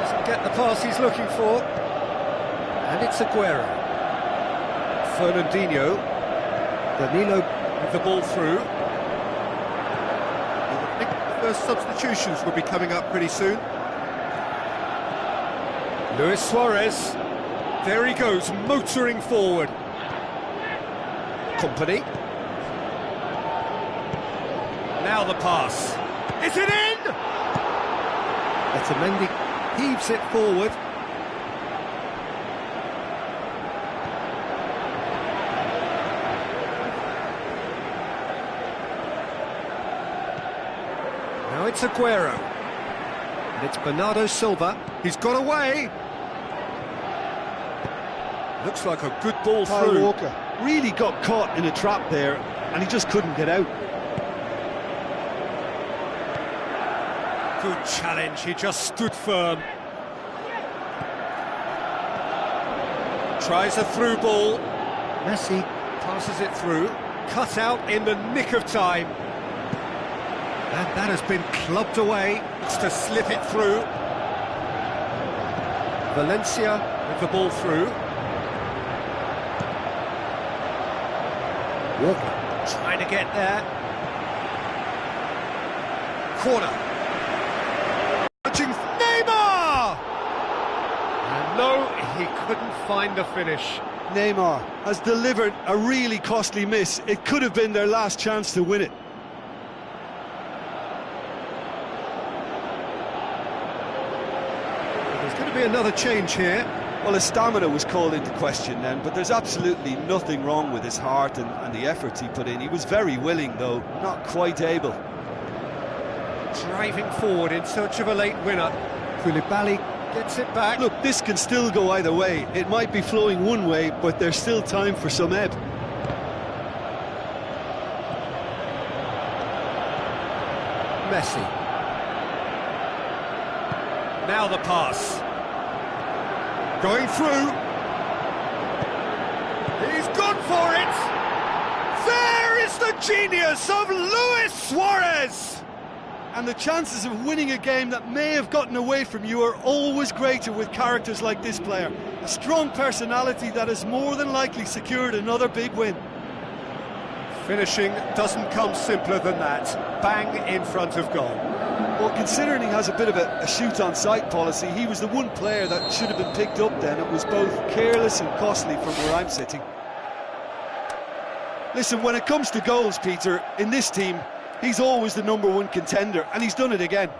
Doesn't get the pass he's looking for. And it's Aguero. Fernandinho. Danilo with the ball through. I think the first substitutions will be coming up pretty soon. Luis Suarez. There he goes, motoring forward. Company. Now the pass. Is it in? Otamendi heaves it forward. Now it's Aguero. And it's Bernardo Silva. He's got away. Looks like a good ball Kyle through. Walker really got caught in a trap there, and he just couldn't get out. Good challenge, he just stood firm. Tries a through ball. Messi passes it through. Cut out in the nick of time. And that has been clubbed away. Looks to slip it through. Valencia with the ball through. Walker trying to get there. Corner. Touching Neymar! And no, he couldn't find the finish. Neymar has delivered a really costly miss. It could have been their last chance to win it. There's going to be another change here. Well, his stamina was called into question then, but there's absolutely nothing wrong with his heart and the efforts he put in. He was very willing, though, not quite able. Driving forward in search of a late winner. Koulibaly gets it back. Look, this can still go either way. It might be flowing one way, but there's still time for some ebb. Messi. Now the pass. Going through. He's gone for it. There is the genius of Luis Suarez. And the chances of winning a game that may have gotten away from you are always greater with characters like this player. A strong personality that has more than likely secured another big win. Finishing doesn't come simpler than that. Bang in front of goal. Well, considering he has a bit of a shoot-on-sight policy, he was the one player that should have been picked up then. It was both careless and costly from where I'm sitting. Listen, when it comes to goals, Peter, in this team, he's always the #1 contender, and he's done it again.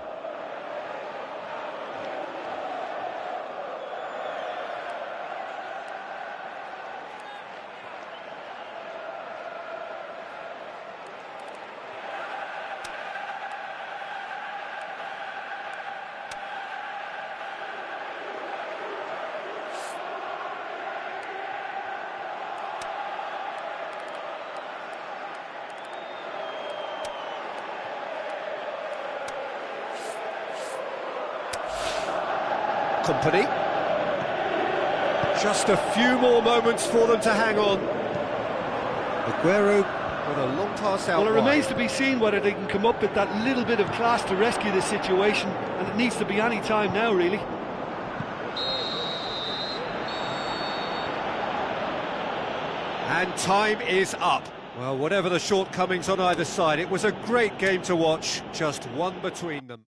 Company. Just a few more moments for them to hang on. Aguero with a long pass out. Well, it wide. remains to be seen whether they can come up with that little bit of class to rescue this situation, and it needs to be any time now, really. And time is up. Well, whatever the shortcomings on either side, it was a great game to watch, just one between them.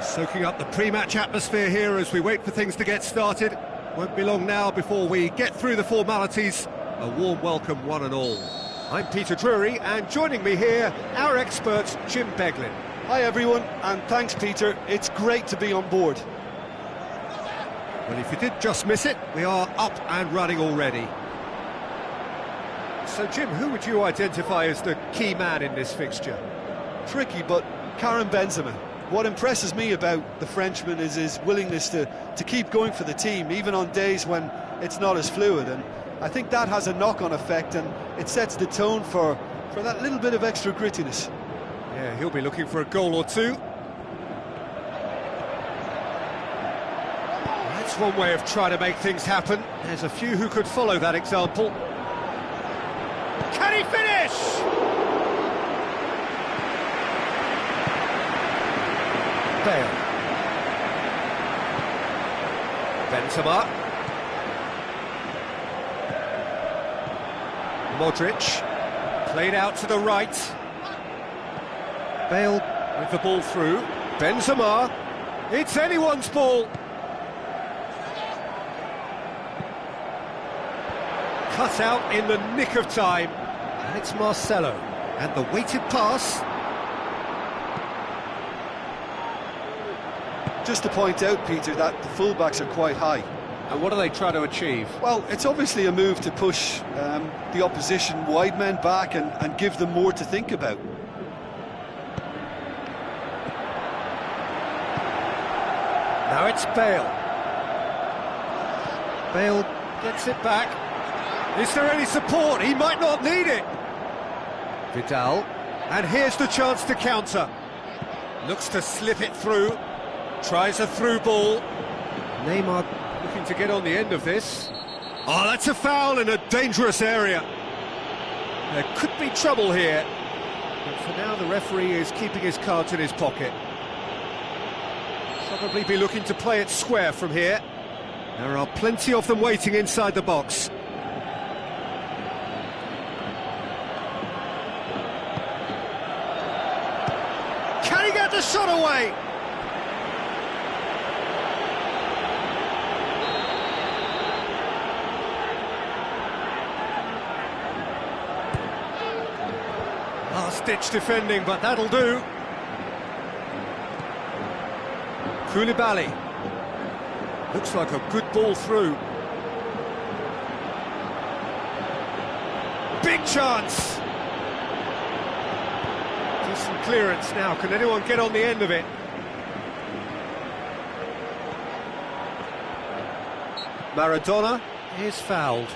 Soaking up the pre-match atmosphere here as we wait for things to get started. Won't be long now before we get through the formalities. A warm welcome, one and all. I'm Peter Drury, and joining me here, our expert, Jim Beglin. Hi everyone, and thanks Peter, it's great to be on board. Well, if you did just miss it, we are up and running already. So Jim, who would you identify as the key man in this fixture? Tricky, but Karim Benzema. What impresses me about the Frenchman is his willingness to keep going for the team, even on days when it's not as fluid, and I think that has a knock-on effect, and it sets the tone for that little bit of extra grittiness. Yeah, he'll be looking for a goal or two. That's one way of trying to make things happen. There's a few who could follow that example. Can he finish? Bale. Benzema. Modric. Played out to the right. Bale with the ball through. Benzema. It's anyone's ball. Cut out in the nick of time. And it's Marcelo. And the weighted pass. Just to point out, Peter, that the fullbacks are quite high. And what are they trying to achieve? Well, it's obviously a move to push the opposition wide men back and give them more to think about. Now it's Bale. Bale gets it back. Is there any support? He might not need it. Vidal. And here's the chance to counter. Looks to slip it through. Tries a through ball. Neymar looking to get on the end of this. Oh, that's a foul in a dangerous area. There could be trouble here. But for now, the referee is keeping his cards in his pocket. Probably be looking to play it square from here. There are plenty of them waiting inside the box. Can he get the shot away? Last-ditch defending, but that'll do. Koulibaly. Looks like a good ball through. Big chance! Decent clearance now. Can anyone get on the end of it? Maradona is fouled.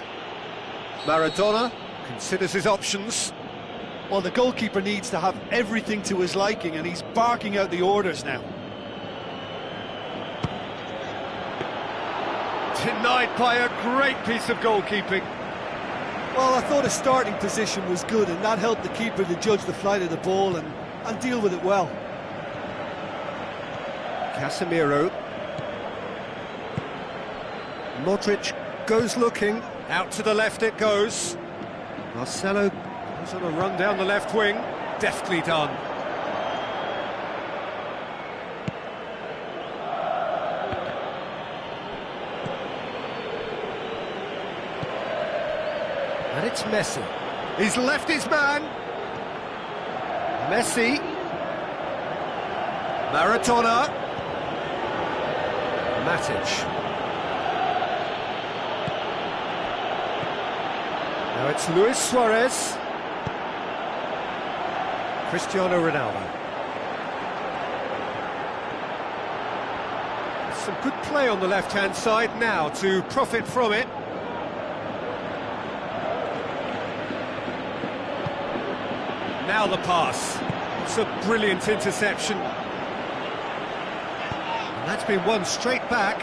Maradona considers his options. Well, the goalkeeper needs to have everything to his liking, and he's barking out the orders now. Denied by a great piece of goalkeeping. Well, I thought his starting position was good, and that helped the keeper to judge the flight of the ball and deal with it well. Casemiro. Modric goes looking. Out to the left it goes. Marcelo goes on a run down the left wing. Deftly done. And it's Messi. He's left his man. Messi. Maradona. Matic. Now it's Luis Suarez. Cristiano Ronaldo. Some good play on the left-hand side now to profit from it. Now the pass. It's a brilliant interception. And that's been won straight back.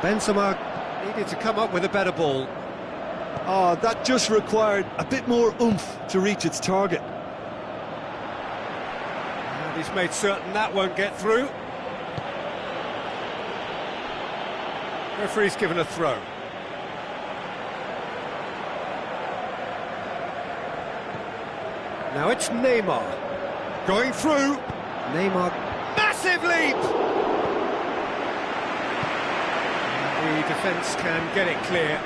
Benzema needed to come up with a better ball. Oh, that just required a bit more oomph to reach its target. And he's made certain that won't get through. Referee's given a throw. Now it's Neymar. Going through. Neymar, massive leap! The defence can get it clear.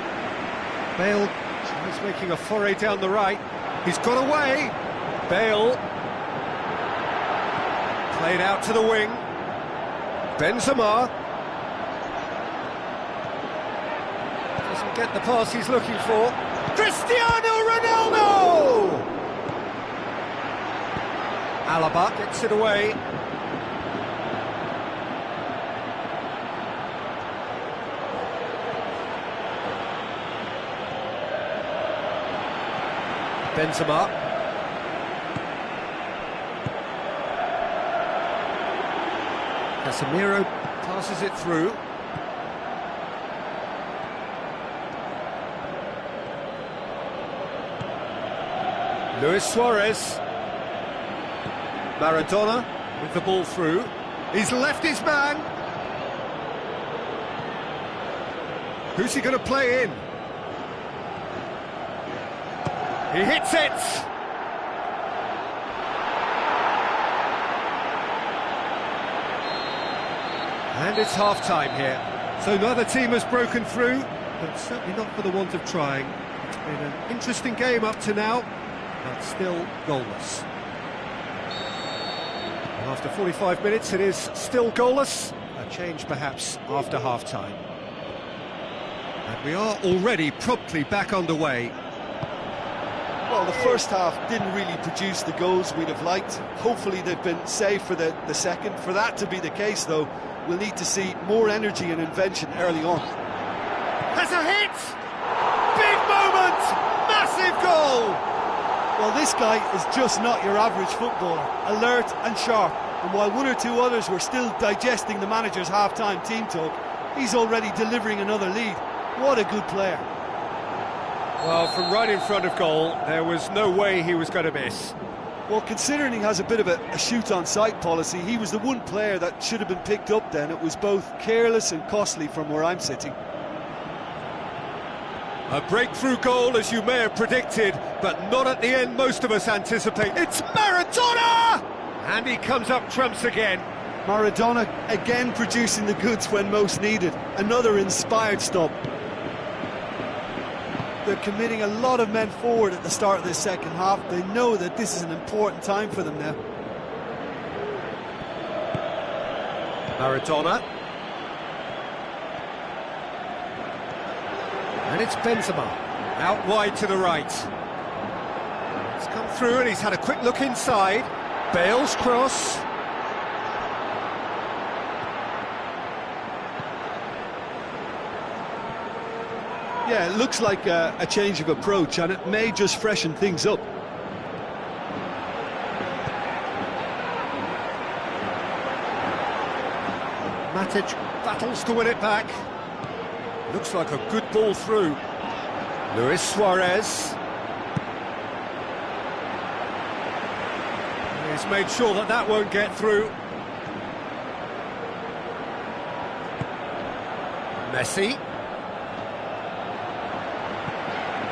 Bale tries making a foray down the right. He's got away. Bale played out to the wing. Benzema doesn't get the pass he's looking for. Cristiano Ronaldo! Alaba gets it away. Benzema. Casemiro passes it through. Luis Suarez. Maradona with the ball through. He's left his man. Who's he going to play in? He hits it! And it's half-time here. So neither team has broken through, but certainly not for the want of trying. It's been an interesting game up to now, but still goalless. And after 45 minutes it is still goalless. A change perhaps after half-time. And we are already promptly back underway. Well, the first half didn't really produce the goals we'd have liked. Hopefully they've been saved for the second. For that to be the case, though, we'll need to see more energy and invention early on. Has a hit! Big moment! Massive goal! Well, this guy is just not your average footballer. Alert and sharp. And while one or two others were still digesting the manager's half-time team talk, he's already delivering another lead. What a good player. Well, from right in front of goal, there was no way he was going to miss. Well, considering he has a bit of a shoot-on-sight policy, he was the one player that should have been picked up then. It was both careless and costly from where I'm sitting. A breakthrough goal, as you may have predicted, but not at the end most of us anticipate. It's Maradona! And he comes up trumps again. Maradona again producing the goods when most needed. Another inspired stop. They're committing a lot of men forward at the start of this second half. They know that this is an important time for them now. Maradona. And it's Benzema, out wide to the right. He's come through and he's had a quick look inside. Bale's cross. Yeah, it looks like a change of approach, and it may just freshen things up. Matic battles to win it back. Looks like a good ball through. Luis Suarez. He's made sure that that won't get through. Messi.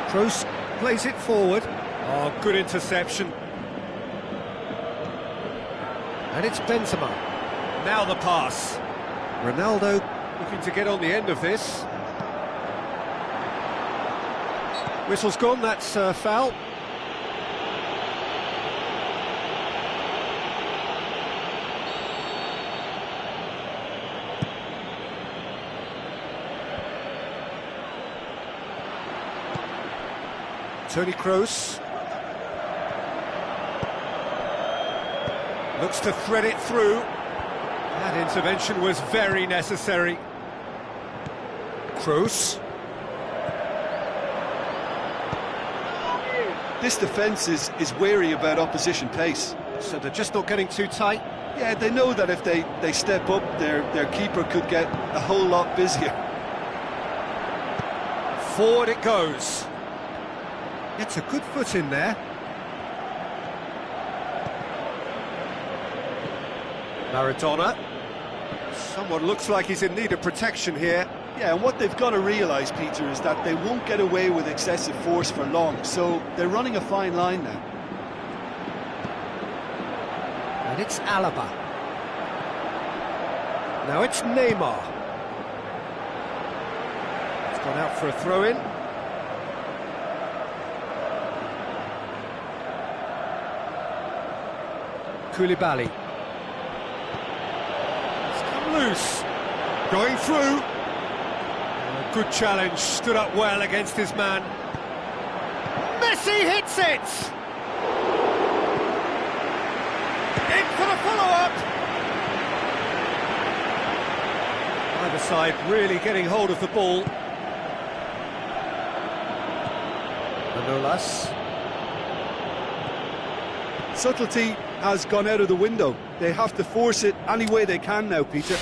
Kroos plays it forward. Oh, good interception. And it's Benzema. Now the pass. Ronaldo looking to get on the end of this. Whistle's gone, that's foul. Toni Kroos looks to thread it through. That intervention was very necessary. Kroos. This defence is wary about opposition pace. So they're just not getting too tight? Yeah, they know that if they step up, their keeper could get a whole lot busier. Forward it goes. It's a good foot in there. Maradona. Someone looks like he's in need of protection here. Yeah, and what they've got to realise, Peter, is that they won't get away with excessive force for long, so they're running a fine line now. And it's Alaba. Now it's Neymar. It's gone out for a throw-in. Koulibaly. It's come loose. Going through. A good challenge, stood up well against his man. Messi hits it! In for the follow-up! Either side really getting hold of the ball. Manolas. Subtlety has gone out of the window. They have to force it any way they can now, Peter.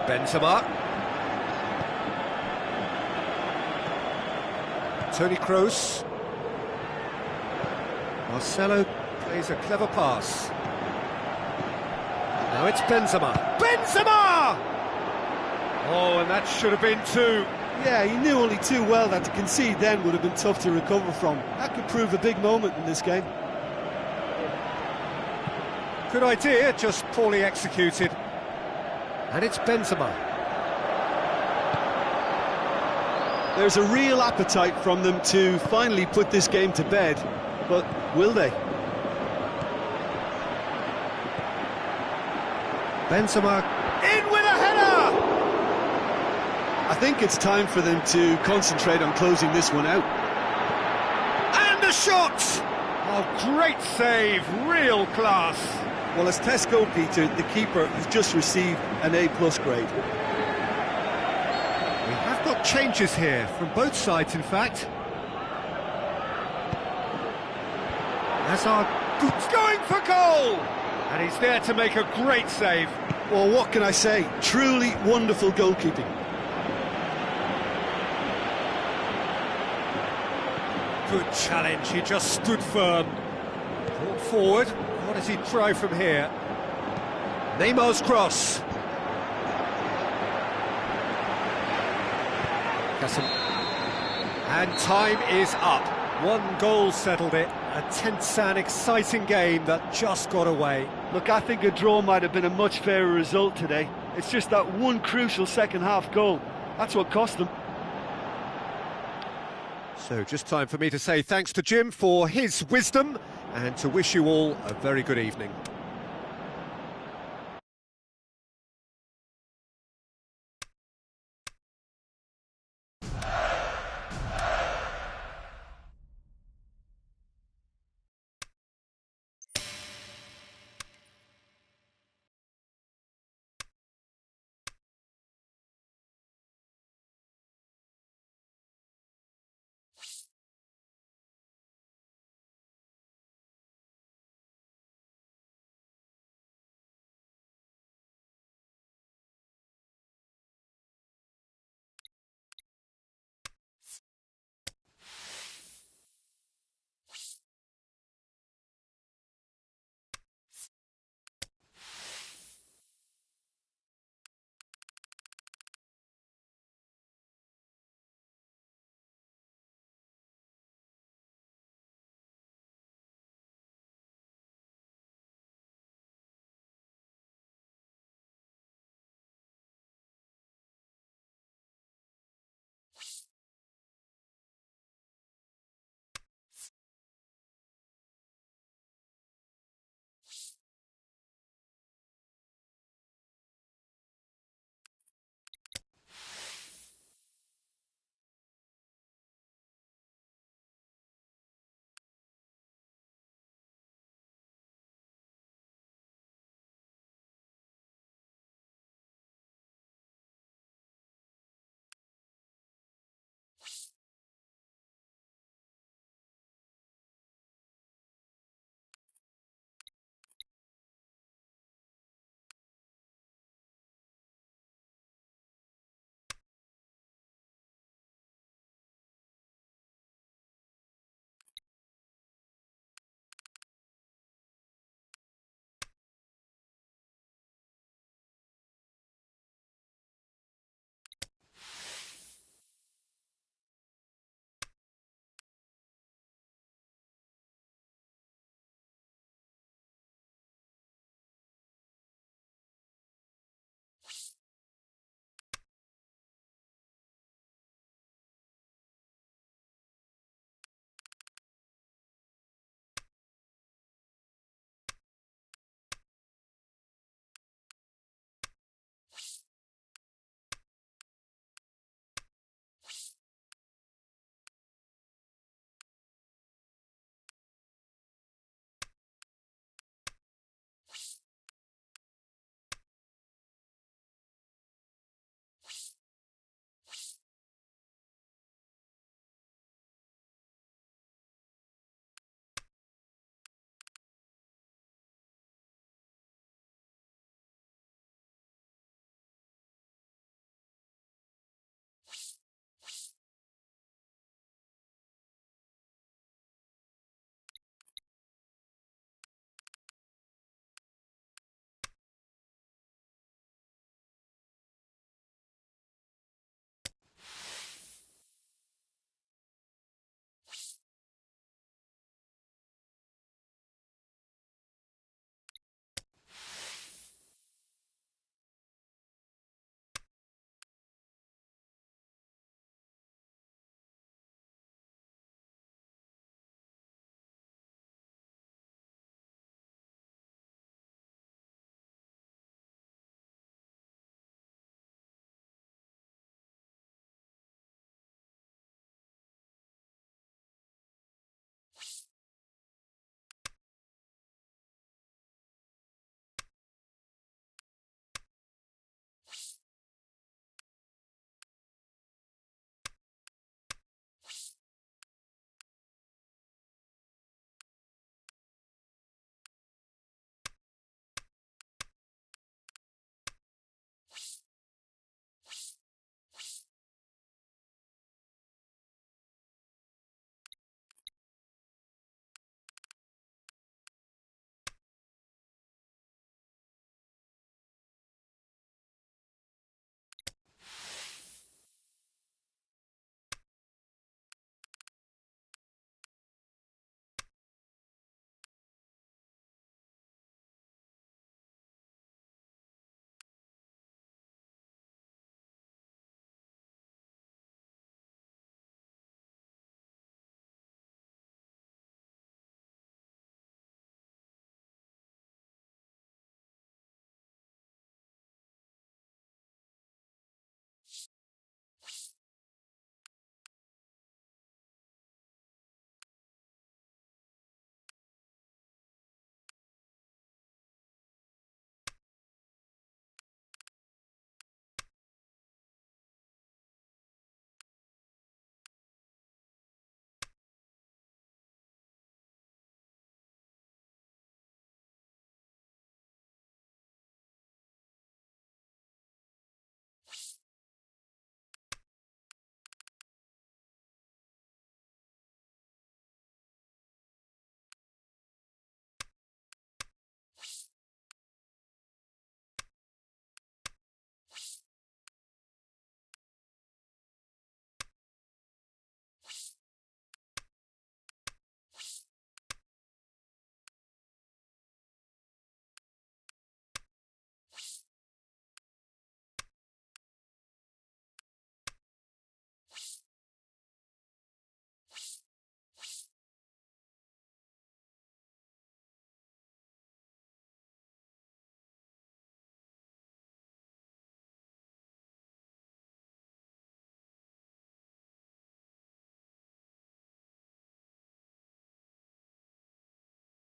Benzema. Toni Kroos. Marcelo plays a clever pass. Now it's Benzema. Benzema! Oh, and that should have been two. Yeah, he knew only too well that to concede then would have been tough to recover from. That could prove a big moment in this game. Good idea, just poorly executed. And it's Benzema. There's a real appetite from them to finally put this game to bed, but will they? Benzema in with a header! I think it's time for them to concentrate on closing this one out. And a shot! Oh, great save, real class. Well, as Tesco, Peter, the keeper has just received an A+ grade. We have got changes here, from both sides, in fact. Hazard going for goal! And he's there to make a great save. Well, what can I say? Truly wonderful goalkeeping. Good challenge, he just stood firm. Brought forward. What does he try from here? Neymar's cross. And time is up. One goal settled it. A tense and exciting game that just got away. Look, I think a draw might have been a much fairer result today. It's just that one crucial second-half goal. That's what cost them. So just time for me to say thanks to Jim for his wisdom and to wish you all a very good evening.